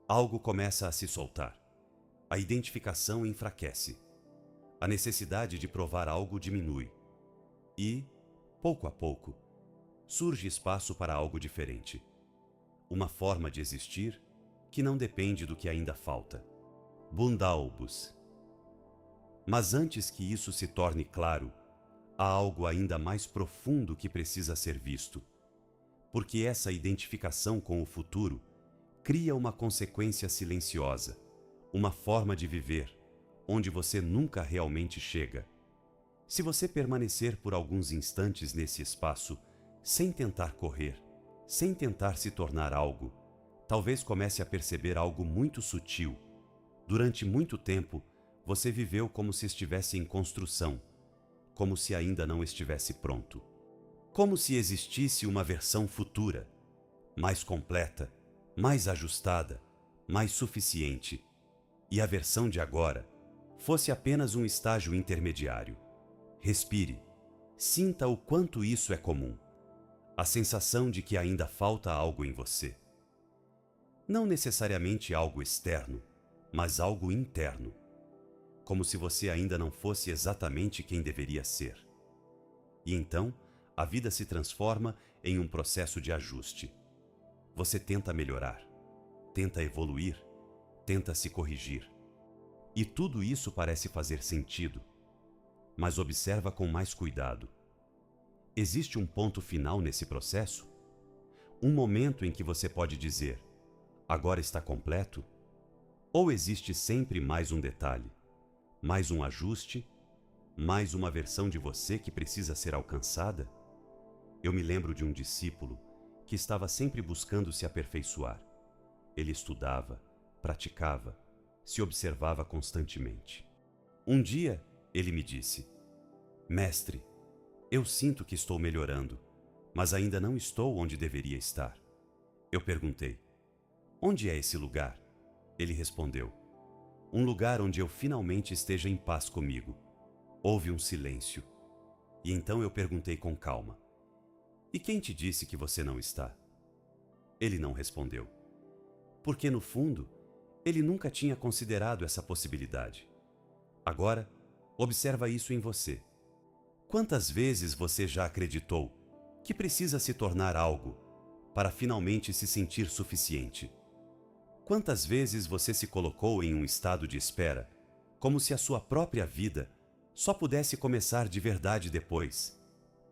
algo começa a se soltar. A identificação enfraquece. A necessidade de provar algo diminui. E, pouco a pouco, surge espaço para algo diferente. Uma forma de existir que não depende do que ainda falta. Bundaobus. Mas antes que isso se torne claro, há algo ainda mais profundo que precisa ser visto. Porque essa identificação com o futuro cria uma consequência silenciosa, uma forma de viver, onde você nunca realmente chega. Se você permanecer por alguns instantes nesse espaço, sem tentar correr, sem tentar se tornar algo, talvez comece a perceber algo muito sutil. Durante muito tempo, você viveu como se estivesse em construção, como se ainda não estivesse pronto. Como se existisse uma versão futura, mais completa, mais ajustada, mais suficiente, e a versão de agora fosse apenas um estágio intermediário. Respire, sinta o quanto isso é comum, a sensação de que ainda falta algo em você. Não necessariamente algo externo, mas algo interno, como se você ainda não fosse exatamente quem deveria ser. E então, a vida se transforma em um processo de ajuste. Você tenta melhorar, tenta evoluir, tenta se corrigir. E tudo isso parece fazer sentido, mas observa com mais cuidado. Existe um ponto final nesse processo? Um momento em que você pode dizer: agora está completo? Ou existe sempre mais um detalhe, mais um ajuste, mais uma versão de você que precisa ser alcançada? Eu me lembro de um discípulo que estava sempre buscando se aperfeiçoar. Ele estudava, praticava, se observava constantemente. Um dia, ele me disse: "Mestre, eu sinto que estou melhorando, mas ainda não estou onde deveria estar." Eu perguntei: "Onde é esse lugar?" Ele respondeu: "Um lugar onde eu finalmente esteja em paz comigo." Houve um silêncio. E então eu perguntei com calma: "E quem te disse que você não está?" Ele não respondeu, porque no fundo, ele nunca tinha considerado essa possibilidade. Agora, observa isso em você. Quantas vezes você já acreditou que precisa se tornar algo para finalmente se sentir suficiente? Quantas vezes você se colocou em um estado de espera, como se a sua própria vida só pudesse começar de verdade depois?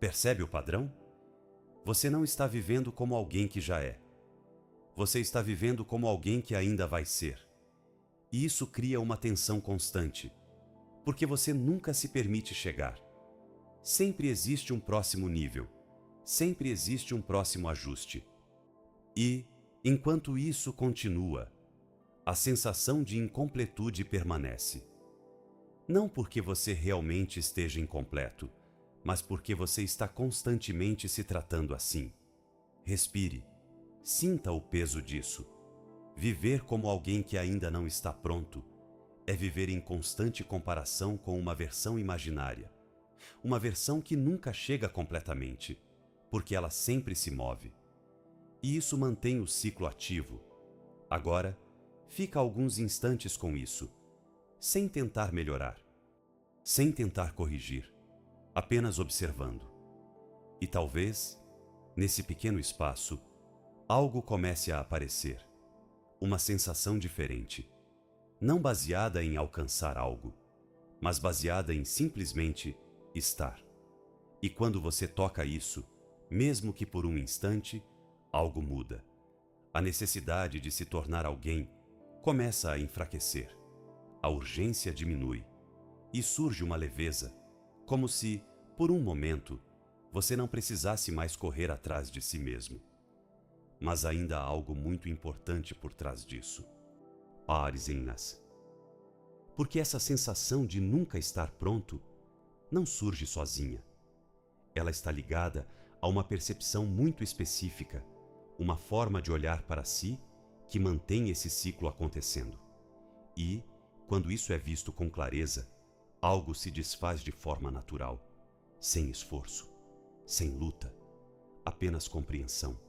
Percebe o padrão? Você não está vivendo como alguém que já é. Você está vivendo como alguém que ainda vai ser. E isso cria uma tensão constante, porque você nunca se permite chegar. Sempre existe um próximo nível, sempre existe um próximo ajuste. E, enquanto isso continua, a sensação de incompletude permanece. Não porque você realmente esteja incompleto, mas porque você está constantemente se tratando assim. Respire, sinta o peso disso. Viver como alguém que ainda não está pronto é viver em constante comparação com uma versão imaginária. Uma versão que nunca chega completamente, porque ela sempre se move. E isso mantém o ciclo ativo. Agora, fica alguns instantes com isso, sem tentar melhorar, sem tentar corrigir, apenas observando. E talvez, nesse pequeno espaço, algo comece a aparecer. Uma sensação diferente, não baseada em alcançar algo, mas baseada em simplesmente estar. E quando você toca isso, mesmo que por um instante, algo muda. A necessidade de se tornar alguém começa a enfraquecer. A urgência diminui e surge uma leveza, como se, por um momento, você não precisasse mais correr atrás de si mesmo. Mas ainda há algo muito importante por trás disso. Arizenas. Porque essa sensação de nunca estar pronto não surge sozinha. Ela está ligada a uma percepção muito específica, uma forma de olhar para si que mantém esse ciclo acontecendo. E, quando isso é visto com clareza, algo se desfaz de forma natural, sem esforço, sem luta, apenas compreensão.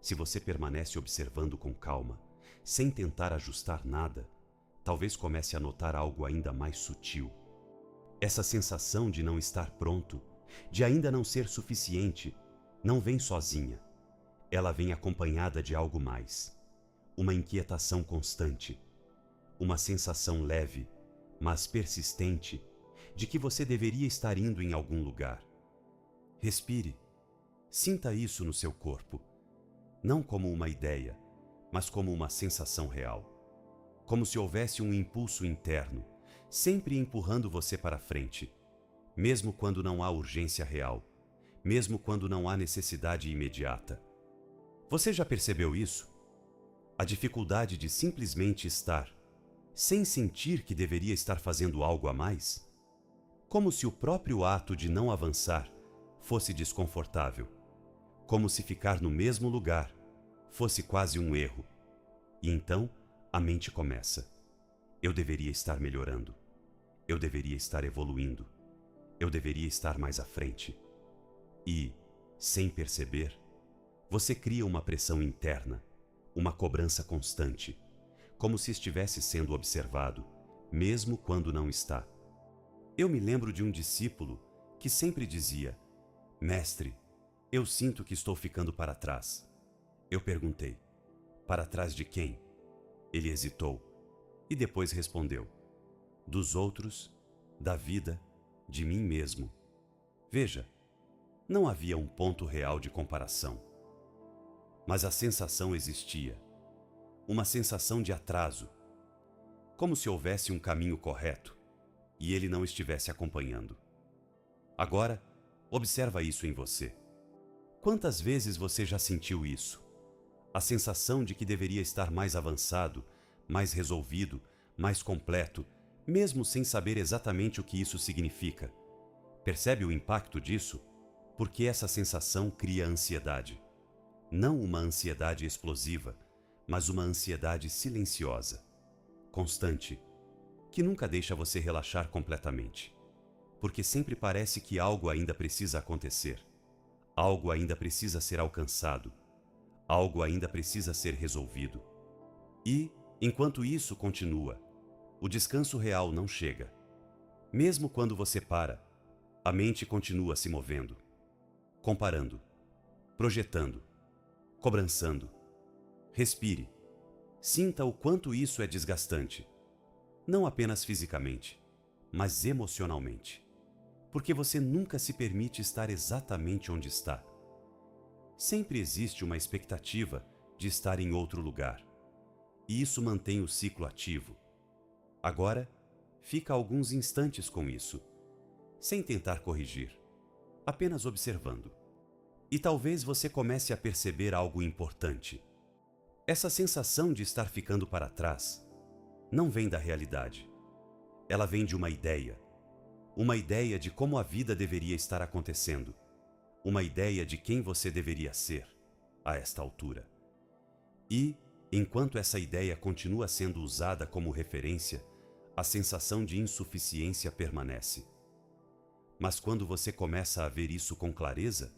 Se você permanece observando com calma, sem tentar ajustar nada, talvez comece a notar algo ainda mais sutil. Essa sensação de não estar pronto, de ainda não ser suficiente, não vem sozinha. Ela vem acompanhada de algo mais. Uma inquietação constante. Uma sensação leve, mas persistente, de que você deveria estar indo em algum lugar. Respire. Sinta isso no seu corpo. Não como uma ideia, mas como uma sensação real. Como se houvesse um impulso interno, sempre empurrando você para frente, mesmo quando não há urgência real, mesmo quando não há necessidade imediata. Você já percebeu isso? A dificuldade de simplesmente estar, sem sentir que deveria estar fazendo algo a mais? Como se o próprio ato de não avançar fosse desconfortável. Como se ficar no mesmo lugar fosse quase um erro. E então, a mente começa. Eu deveria estar melhorando. Eu deveria estar evoluindo. Eu deveria estar mais à frente. E, sem perceber, você cria uma pressão interna, uma cobrança constante, como se estivesse sendo observado, mesmo quando não está. Eu me lembro de um discípulo que sempre dizia: "Mestre, eu sinto que estou ficando para trás." Eu perguntei: "Para trás de quem?" Ele hesitou e depois respondeu: "Dos outros, da vida, de mim mesmo." Veja, não havia um ponto real de comparação. Mas a sensação existia. Uma sensação de atraso. Como se houvesse um caminho correto e ele não estivesse acompanhando. Agora, observa isso em você. Quantas vezes você já sentiu isso? A sensação de que deveria estar mais avançado, mais resolvido, mais completo, mesmo sem saber exatamente o que isso significa. Percebe o impacto disso? Porque essa sensação cria ansiedade. Não uma ansiedade explosiva, mas uma ansiedade silenciosa, constante, que nunca deixa você relaxar completamente. porque sempre parece que algo ainda precisa acontecer, algo ainda precisa ser alcançado, algo ainda precisa ser resolvido. E, enquanto isso continua, o descanso real não chega. Mesmo quando você para, a mente continua se movendo, comparando, projetando, cobrançando. Respire. Sinta o quanto isso é desgastante, não apenas fisicamente, mas emocionalmente, porque você nunca se permite estar exatamente onde está. Sempre existe uma expectativa de estar em outro lugar, e isso mantém o ciclo ativo. Agora, fica alguns instantes com isso, sem tentar corrigir, apenas observando. E talvez você comece a perceber algo importante. Essa sensação de estar ficando para trás não vem da realidade. Ela vem de uma ideia de como a vida deveria estar acontecendo, uma ideia de quem você deveria ser a esta altura. E, enquanto essa ideia continua sendo usada como referência, a sensação de insuficiência permanece. Mas quando você começa a ver isso com clareza,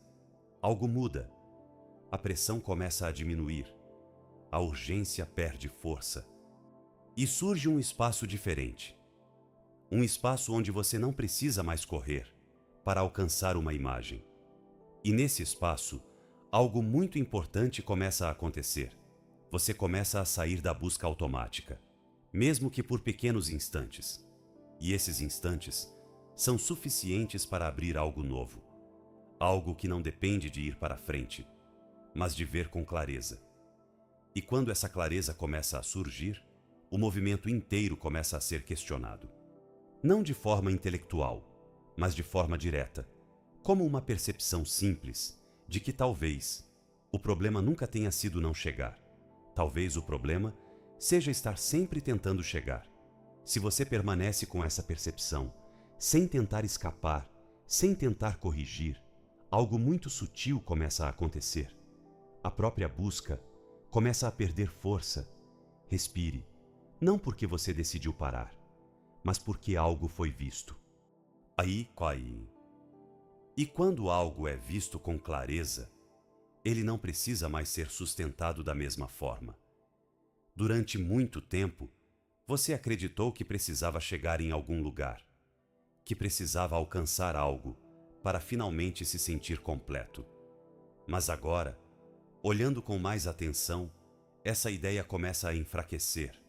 algo muda. A pressão começa a diminuir. A urgência perde força. E surge um espaço diferente. Um espaço onde você não precisa mais correr para alcançar uma imagem. E nesse espaço, algo muito importante começa a acontecer. Você começa a sair da busca automática, mesmo que por pequenos instantes. E esses instantes são suficientes para abrir algo novo. Algo que não depende de ir para frente, mas de ver com clareza. E quando essa clareza começa a surgir, o movimento inteiro começa a ser questionado. Não de forma intelectual, mas de forma direta, como uma percepção simples de que talvez o problema nunca tenha sido não chegar. Talvez o problema seja estar sempre tentando chegar. Se você permanece com essa percepção, sem tentar escapar, sem tentar corrigir, algo muito sutil começa a acontecer. A própria busca começa a perder força. Respire, não porque você decidiu parar, mas porque algo foi visto. Aí, cai. E quando algo é visto com clareza, ele não precisa mais ser sustentado da mesma forma. Durante muito tempo, você acreditou que precisava chegar em algum lugar, que precisava alcançar algo para finalmente se sentir completo. Mas agora, olhando com mais atenção, essa ideia começa a enfraquecer.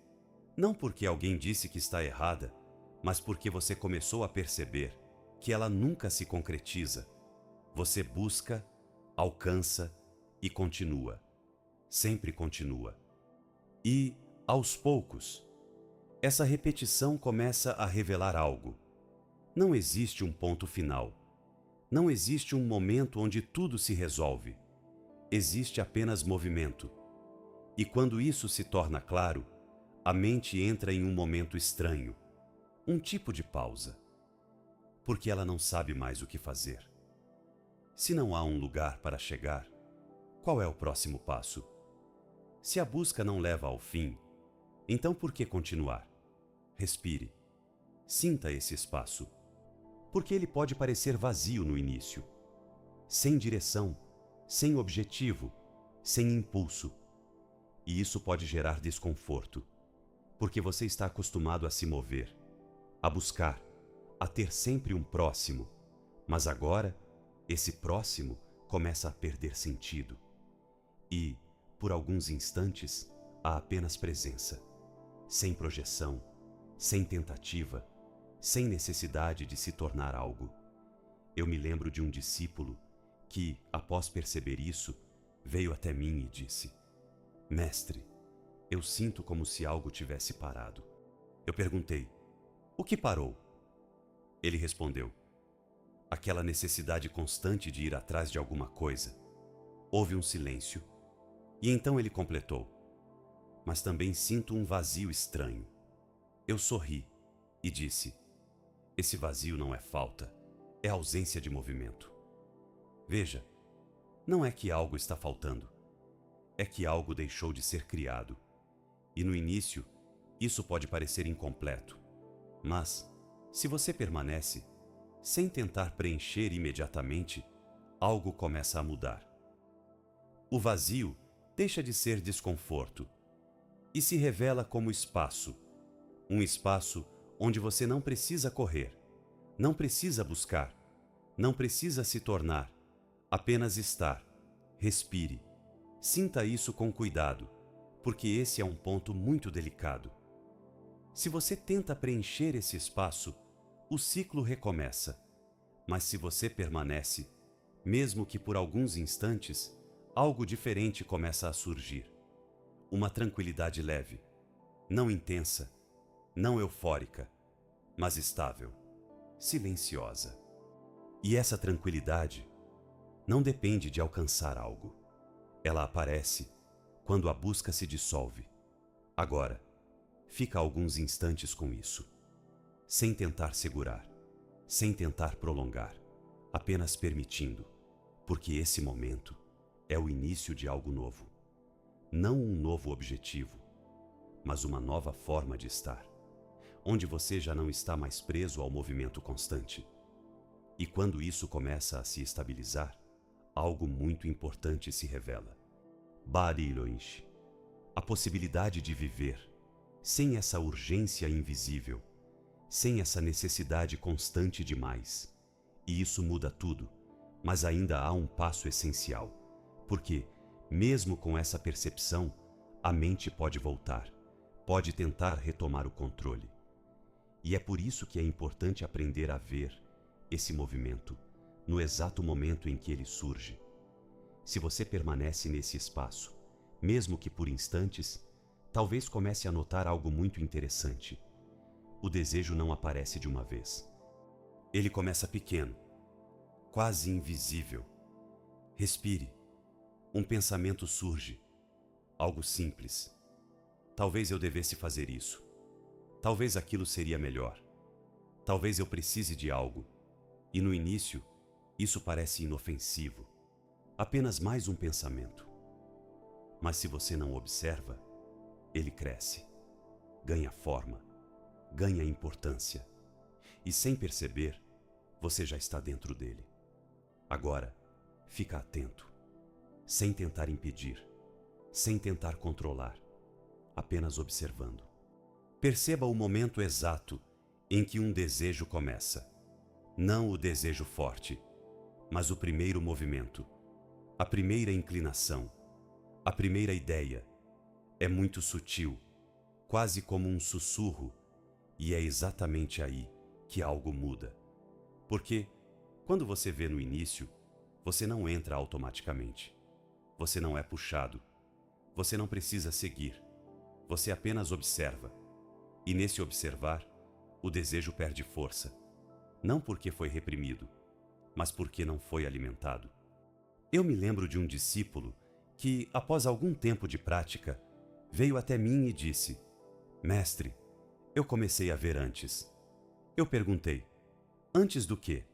Não porque alguém disse que está errada, mas porque você começou a perceber que ela nunca se concretiza. Você busca, alcança e continua. Sempre continua. E, aos poucos, essa repetição começa a revelar algo. Não existe um ponto final. Não existe um momento onde tudo se resolve. Existe apenas movimento. E quando isso se torna claro, a mente entra em um momento estranho, um tipo de pausa, porque ela não sabe mais o que fazer. Se não há um lugar para chegar, qual é o próximo passo? Se a busca não leva ao fim, então por que continuar? Respire. Sinta esse espaço, porque ele pode parecer vazio no início, sem direção, sem objetivo, sem impulso. E isso pode gerar desconforto, porque você está acostumado a se mover, a buscar, a ter sempre um próximo, mas agora esse próximo começa a perder sentido. E, por alguns instantes, há apenas presença, sem projeção, sem tentativa, sem necessidade de se tornar algo. Eu me lembro de um discípulo que, após perceber isso, veio até mim e disse: Mestre, eu sinto como se algo tivesse parado. Eu perguntei: o que parou? Ele respondeu: aquela necessidade constante de ir atrás de alguma coisa. Houve um silêncio, e então ele completou: mas também sinto um vazio estranho. Eu sorri e disse: esse vazio não é falta, é ausência de movimento. Veja, não é que algo está faltando, é que algo deixou de ser criado. E no início, isso pode parecer incompleto, mas, se você permanece, Sem tentar preencher imediatamente, algo começa a mudar. O vazio deixa de ser desconforto e se revela como espaço, um espaço onde você não precisa correr, não precisa buscar, não precisa se tornar, apenas estar. Respire, sinta isso com cuidado, porque esse é um ponto muito delicado. Se você tenta preencher esse espaço, o ciclo recomeça. Mas se você permanece, mesmo que por alguns instantes, algo diferente começa a surgir. Uma tranquilidade leve, não intensa, não eufórica, mas estável, silenciosa. E essa tranquilidade não depende de alcançar algo. Ela aparece quando a busca se dissolve. Agora, fica alguns instantes com isso, sem tentar segurar, sem tentar prolongar, apenas permitindo, porque esse momento é o início de algo novo. Não um novo objetivo, mas uma nova forma de estar, onde você já não está mais preso ao movimento constante. E quando isso começa a se estabilizar, algo muito importante se revela. Barilhões. A possibilidade de viver sem essa urgência invisível, sem essa necessidade constante de mais. E isso muda tudo, mas ainda há um passo essencial, porque, mesmo com essa percepção, a mente pode voltar, pode tentar retomar o controle. E é por isso que é importante aprender a ver esse movimento no exato momento em que ele surge. Se você permanece nesse espaço, mesmo que por instantes, talvez comece a notar algo muito interessante. O desejo não aparece de uma vez. Ele começa pequeno, quase invisível. Respire. Um pensamento surge. Algo simples. Talvez eu devesse fazer isso. Talvez aquilo seria melhor. Talvez eu precise de algo. E no início, isso parece inofensivo. Apenas mais um pensamento. Mas se você não observa, ele cresce, ganha forma, ganha importância. E sem perceber, você já está dentro dele. Agora, fica atento, sem tentar impedir, sem tentar controlar, apenas observando. Perceba o momento exato em que um desejo começa. Não o desejo forte, mas o primeiro movimento, a primeira inclinação, a primeira ideia. É muito sutil, quase como um sussurro, e é exatamente aí que algo muda. Porque, quando você vê no início, você não entra automaticamente. Você não é puxado. Você não precisa seguir. Você apenas observa. E nesse observar, o desejo perde força. Não porque foi reprimido, mas porque não foi alimentado. Eu me lembro de um discípulo que, após algum tempo de prática, veio até mim e disse: Mestre, eu comecei a ver antes. Eu perguntei: antes do quê?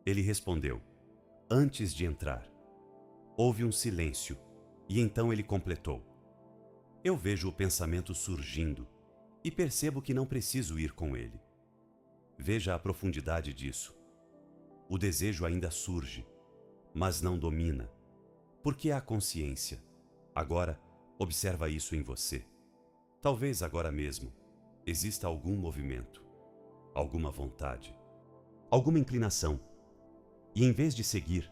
Ele respondeu: antes de entrar. Houve um silêncio e então ele completou: eu vejo o pensamento surgindo e percebo que não preciso ir com ele. Veja a profundidade disso. O desejo ainda surge, mas não domina, porque há consciência. Agora, observa isso em você. Talvez agora mesmo exista algum movimento, alguma vontade, alguma inclinação. E em vez de seguir,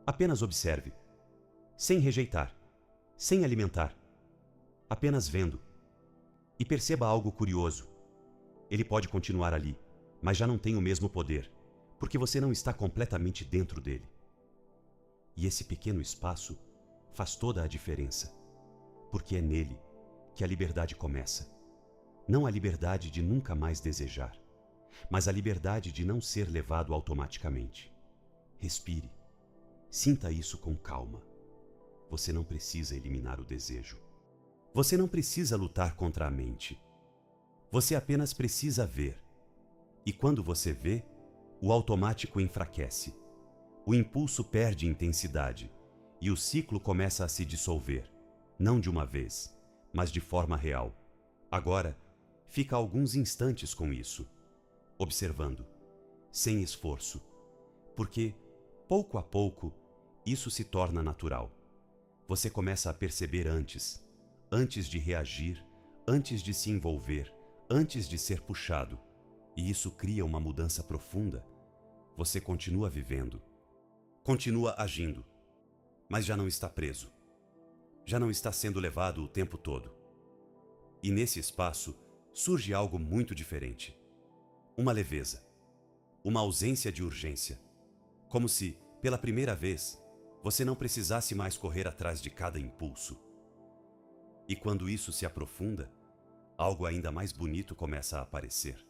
apenas observe, sem rejeitar, sem alimentar, apenas vendo. E perceba algo curioso. Ele pode continuar ali, mas já não tem o mesmo poder, porque você não está completamente dentro dele. E esse pequeno espaço faz toda a diferença, porque é nele que a liberdade começa. Não a liberdade de nunca mais desejar, mas a liberdade de não ser levado automaticamente. Respire. Sinta isso com calma. Você não precisa eliminar o desejo. Você não precisa lutar contra a mente. Você apenas precisa ver. E quando você vê, o automático enfraquece. O impulso perde intensidade e o ciclo começa a se dissolver, não de uma vez, mas de forma real. Agora, fica alguns instantes com isso, observando, sem esforço, porque, pouco a pouco, isso se torna natural. Você começa a perceber antes de reagir, antes de se envolver, antes de ser puxado, e isso cria uma mudança profunda. Você continua vivendo, continua agindo, mas já não está preso, já não está sendo levado o tempo todo. E nesse espaço surge algo muito diferente. Uma leveza, uma ausência de urgência, como se, pela primeira vez, você não precisasse mais correr atrás de cada impulso. E quando isso se aprofunda, algo ainda mais bonito começa a aparecer.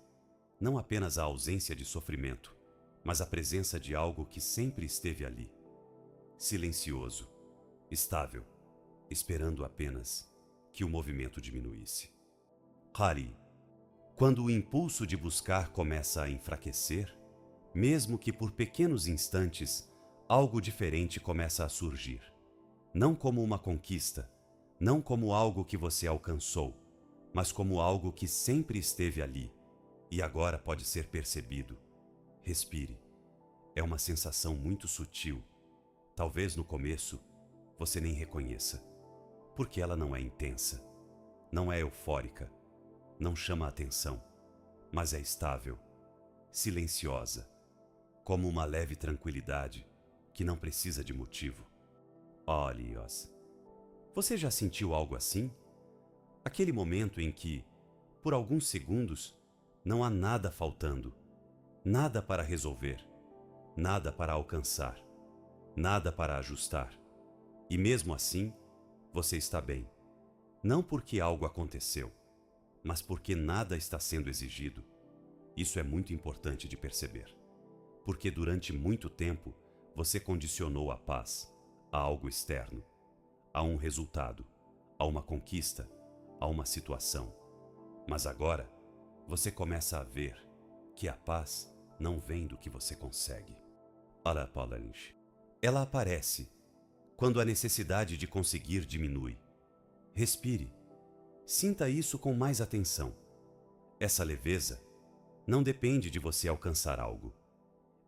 Não apenas a ausência de sofrimento, mas a presença de algo que sempre esteve ali. Silencioso, estável, esperando apenas que o movimento diminuísse. Hari, quando o impulso de buscar começa a enfraquecer, mesmo que por pequenos instantes, algo diferente começa a surgir. Não como uma conquista, não como algo que você alcançou, mas como algo que sempre esteve ali e agora pode ser percebido. Respire. É uma sensação muito sutil. Talvez no começo você nem reconheça, porque ela não é intensa, não é eufórica, não chama a atenção, mas é estável, silenciosa, como uma leve tranquilidade que não precisa de motivo. Olhe, você já sentiu algo assim? Aquele momento em que, por alguns segundos, não há nada faltando, nada para resolver, nada para alcançar, nada para ajustar. E mesmo assim, você está bem. Não porque algo aconteceu, mas porque nada está sendo exigido. Isso é muito importante de perceber. Porque durante muito tempo, você condicionou a paz a algo externo, a um resultado, a uma conquista, a uma situação. Mas agora, você começa a ver que a paz não vem do que você consegue. Ela aparece quando a necessidade de conseguir diminui. Respire. Sinta isso com mais atenção. Essa leveza não depende de você alcançar algo.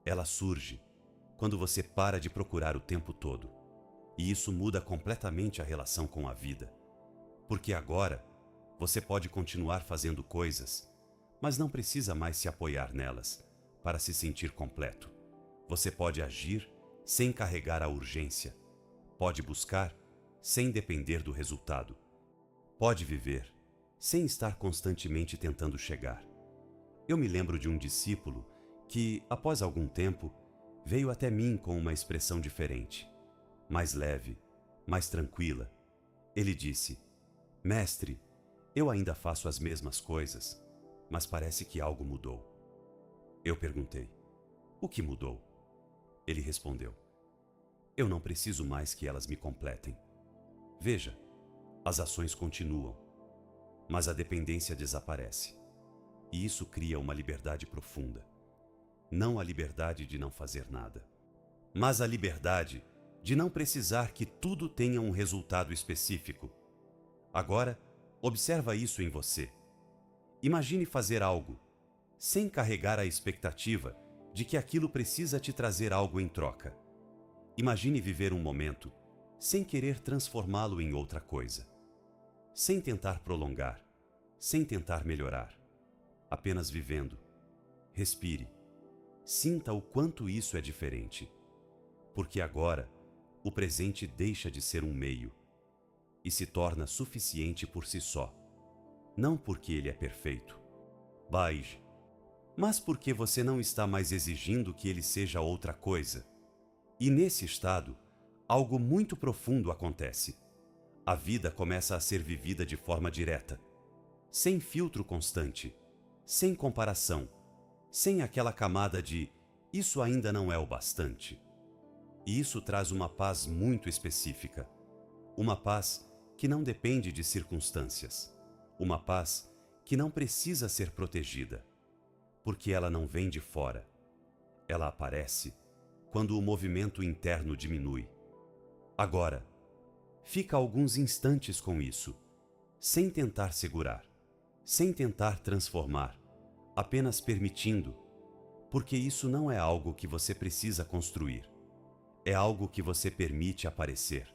Ela surge quando você para de procurar o tempo todo. E isso muda completamente a relação com a vida. Porque agora você pode continuar fazendo coisas, mas não precisa mais se apoiar nelas para se sentir completo. Você pode agir sem carregar a urgência. Pode buscar sem depender do resultado. Pode viver sem estar constantemente tentando chegar. Eu me lembro de um discípulo que, após algum tempo, veio até mim com uma expressão diferente, mais leve, mais tranquila. Ele disse: "Mestre, eu ainda faço as mesmas coisas, mas parece que algo mudou." Eu perguntei: "O que mudou?" Ele respondeu: "Eu não preciso mais que elas me completem. Veja, as ações continuam, mas a dependência desaparece. E isso cria uma liberdade profunda. Não a liberdade de não fazer nada, mas a liberdade de não precisar que tudo tenha um resultado específico. Agora, observa isso em você. Imagine fazer algo sem carregar a expectativa de que aquilo precisa te trazer algo em troca. Imagine viver um momento sem querer transformá-lo em outra coisa, sem tentar prolongar, sem tentar melhorar, apenas vivendo. Respire. Sinta o quanto isso é diferente, porque agora o presente deixa de ser um meio e se torna suficiente por si só, não porque ele é perfeito, mas porque você não está mais exigindo que ele seja outra coisa. E nesse estado, algo muito profundo acontece. A vida começa a ser vivida de forma direta, sem filtro constante, sem comparação, sem aquela camada de "isso ainda não é o bastante." E isso traz uma paz muito específica. Uma paz que não depende de circunstâncias. Uma paz que não precisa ser protegida, porque ela não vem de fora. Ela aparece quando o movimento interno diminui. Agora, fica alguns instantes com isso, sem tentar segurar, sem tentar transformar, apenas permitindo, porque isso não é algo que você precisa construir. É algo que você permite aparecer.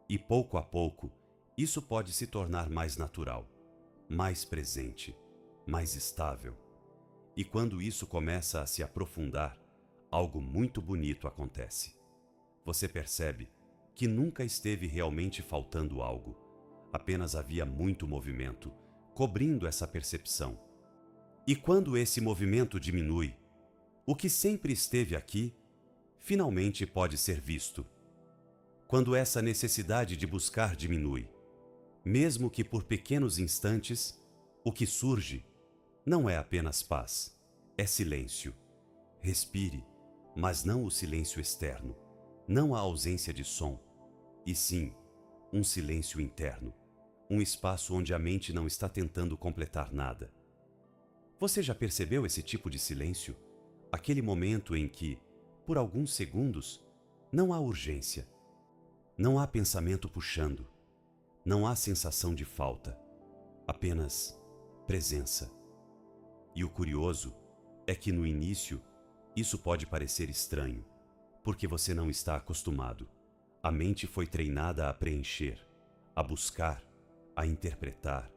E pouco a pouco, isso pode se tornar mais natural, mais presente, mais estável. E quando isso começa a se aprofundar, algo muito bonito acontece. Você percebe que nunca esteve realmente faltando algo, apenas havia muito movimento, cobrindo essa percepção. E quando esse movimento diminui, o que sempre esteve aqui, finalmente pode ser visto. Quando essa necessidade de buscar diminui, mesmo que por pequenos instantes, o que surge não é apenas paz, é silêncio. Respire, mas não o silêncio externo, não a ausência de som, e sim um silêncio interno, um espaço onde a mente não está tentando completar nada. Você já percebeu esse tipo de silêncio? Aquele momento em que, por alguns segundos, não há urgência, não há pensamento puxando, não há sensação de falta, apenas presença. E o curioso é que no início isso pode parecer estranho, porque você não está acostumado. A mente foi treinada a preencher, a buscar, a interpretar,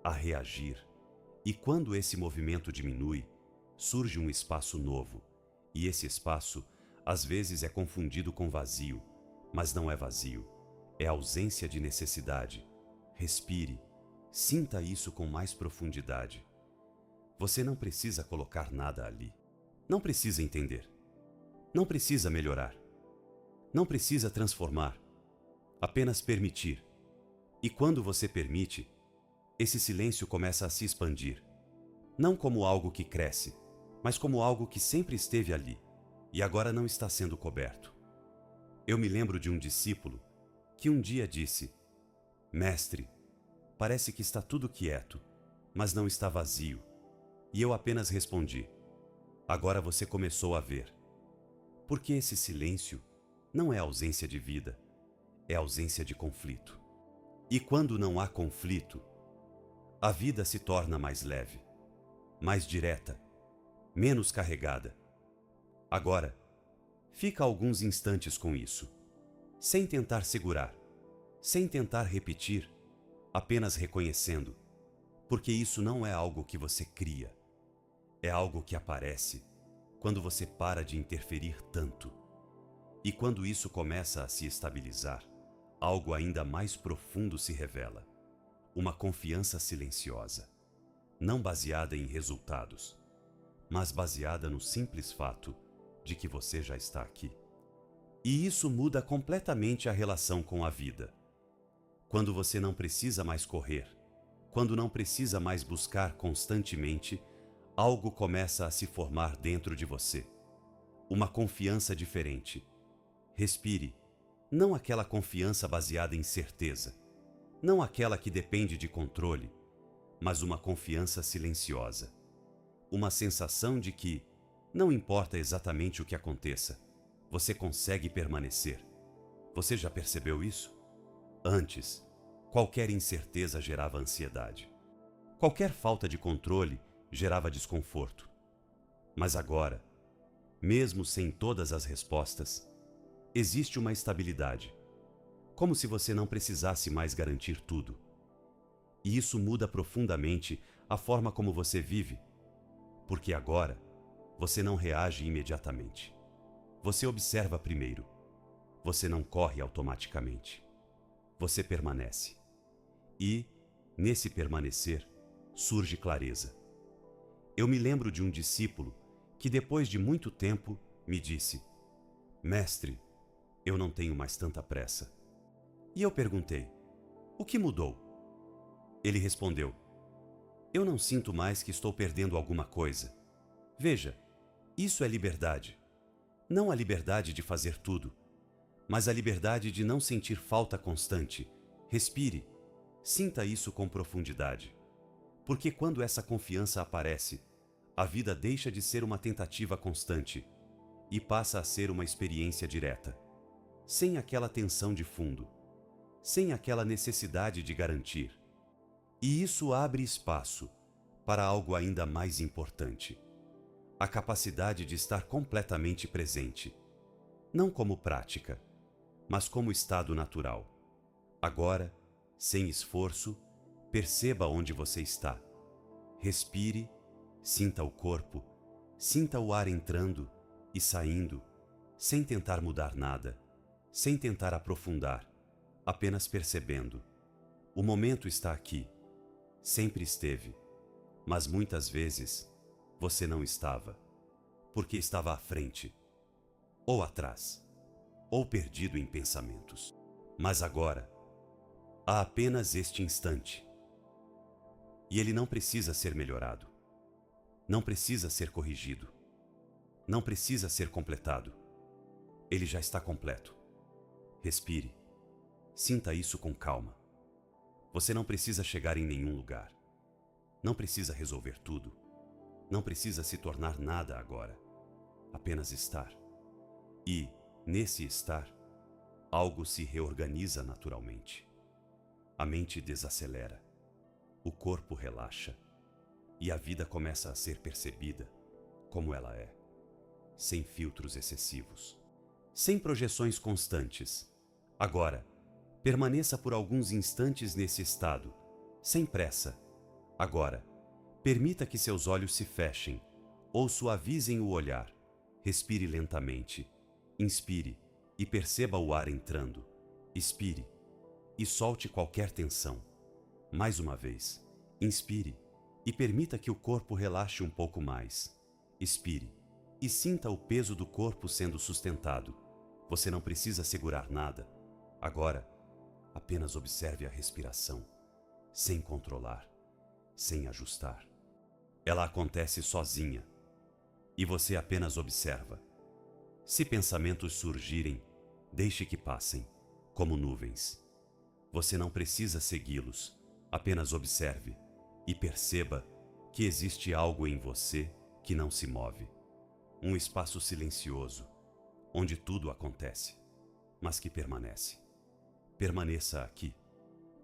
a reagir. E quando esse movimento diminui, surge um espaço novo. E esse espaço, às vezes, é confundido com vazio, mas não é vazio. É ausência de necessidade. Respire, sinta isso com mais profundidade. Você não precisa colocar nada ali. Não precisa entender. Não precisa melhorar. Não precisa transformar. Apenas permitir. E quando você permite, esse silêncio começa a se expandir. Não como algo que cresce, mas como algo que sempre esteve ali e agora não está sendo coberto. Eu me lembro de um discípulo que um dia disse: Mestre, parece que está tudo quieto, mas não está vazio. E eu apenas respondi: agora você começou a ver. Porque esse silêncio não é ausência de vida, é ausência de conflito. E quando não há conflito, a vida se torna mais leve, mais direta, menos carregada. Agora, fica alguns instantes com isso, sem tentar segurar, sem tentar repetir, apenas reconhecendo, porque isso não é algo que você cria, é algo que aparece quando você para de interferir tanto. E quando isso começa a se estabilizar, algo ainda mais profundo se revela. Uma confiança silenciosa, não baseada em resultados, mas baseada no simples fato de que você já está aqui. E isso muda completamente a relação com a vida. Quando você não precisa mais correr, quando não precisa mais buscar constantemente, algo começa a se formar dentro de você. Uma confiança diferente. Respire, não aquela confiança baseada em certeza, não aquela que depende de controle, mas uma confiança silenciosa. Uma sensação de que, não importa exatamente o que aconteça, você consegue permanecer. Você já percebeu isso? Antes, qualquer incerteza gerava ansiedade. Qualquer falta de controle gerava desconforto. Mas agora, mesmo sem todas as respostas, existe uma estabilidade, como se você não precisasse mais garantir tudo. E isso muda profundamente a forma como você vive, porque agora você não reage imediatamente. Você observa primeiro. Você não corre automaticamente. Você permanece. E, nesse permanecer, surge clareza. Eu me lembro de um discípulo que, depois de muito tempo, me disse: Mestre, eu não tenho mais tanta pressa. E eu perguntei: o que mudou? Ele respondeu: eu não sinto mais que estou perdendo alguma coisa. Veja, isso é liberdade. Não a liberdade de fazer tudo, mas a liberdade de não sentir falta constante. Respire, sinta isso com profundidade. Porque quando essa confiança aparece, a vida deixa de ser uma tentativa constante e passa a ser uma experiência direta, sem aquela tensão de fundo, sem aquela necessidade de garantir. E isso abre espaço para algo ainda mais importante: a capacidade de estar completamente presente, não como prática, mas como estado natural. Agora, sem esforço, perceba onde você está. Respire, sinta o corpo, sinta o ar entrando e saindo, sem tentar mudar nada, sem tentar aprofundar, apenas percebendo. O momento está aqui, sempre esteve, mas muitas vezes você não estava, porque estava à frente, ou atrás, ou perdido em pensamentos. Mas agora, há apenas este instante, e ele não precisa ser melhorado, não precisa ser corrigido, não precisa ser completado. Ele já está completo. Respire, sinta isso com calma. Você não precisa chegar em nenhum lugar, não precisa resolver tudo, não precisa se tornar nada agora, apenas estar. E, nesse estar, algo se reorganiza naturalmente. A mente desacelera, o corpo relaxa, e a vida começa a ser percebida como ela é, sem filtros excessivos, sem projeções constantes. Agora, permaneça por alguns instantes nesse estado, sem pressa. Agora, permita que seus olhos se fechem ou suavizem o olhar. Respire lentamente. Inspire e perceba o ar entrando. Expire e solte qualquer tensão. Mais uma vez, inspire e permita que o corpo relaxe um pouco mais. Expire e sinta o peso do corpo sendo sustentado. Você não precisa segurar nada. Agora, apenas observe a respiração, sem controlar, sem ajustar. Ela acontece sozinha e você apenas observa. Se pensamentos surgirem, deixe que passem, como nuvens. Você não precisa segui-los, apenas observe e perceba que existe algo em você que não se move. Um espaço silencioso, onde tudo acontece, mas que permanece. Permaneça aqui,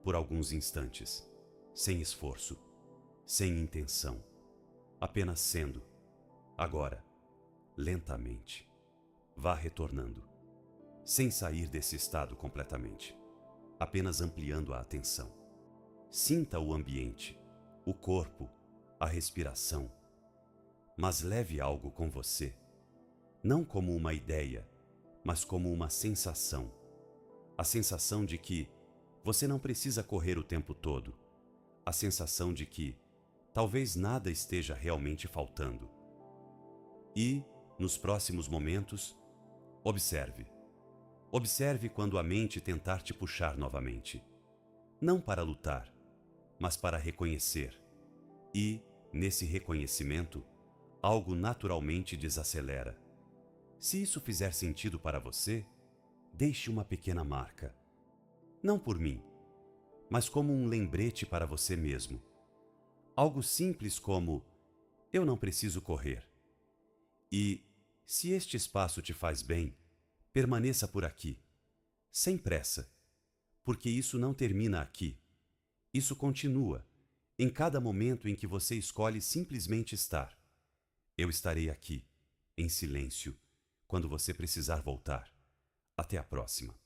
por alguns instantes, sem esforço, sem intenção, apenas sendo. Agora, lentamente, vá retornando, sem sair desse estado completamente, apenas ampliando a atenção. Sinta o ambiente, o corpo, a respiração, mas leve algo com você, não como uma ideia, mas como uma sensação. A sensação de que você não precisa correr o tempo todo, a sensação de que talvez nada esteja realmente faltando. E, nos próximos momentos, observe. Observe quando a mente tentar te puxar novamente. Não para lutar, mas para reconhecer. E, nesse reconhecimento, algo naturalmente desacelera. Se isso fizer sentido para você, deixe uma pequena marca. Não por mim, mas como um lembrete para você mesmo. Algo simples como: eu não preciso correr. E, se este espaço te faz bem, permaneça por aqui, sem pressa, porque isso não termina aqui. Isso continua, em cada momento em que você escolhe simplesmente estar. Eu estarei aqui, em silêncio, quando você precisar voltar. Até a próxima.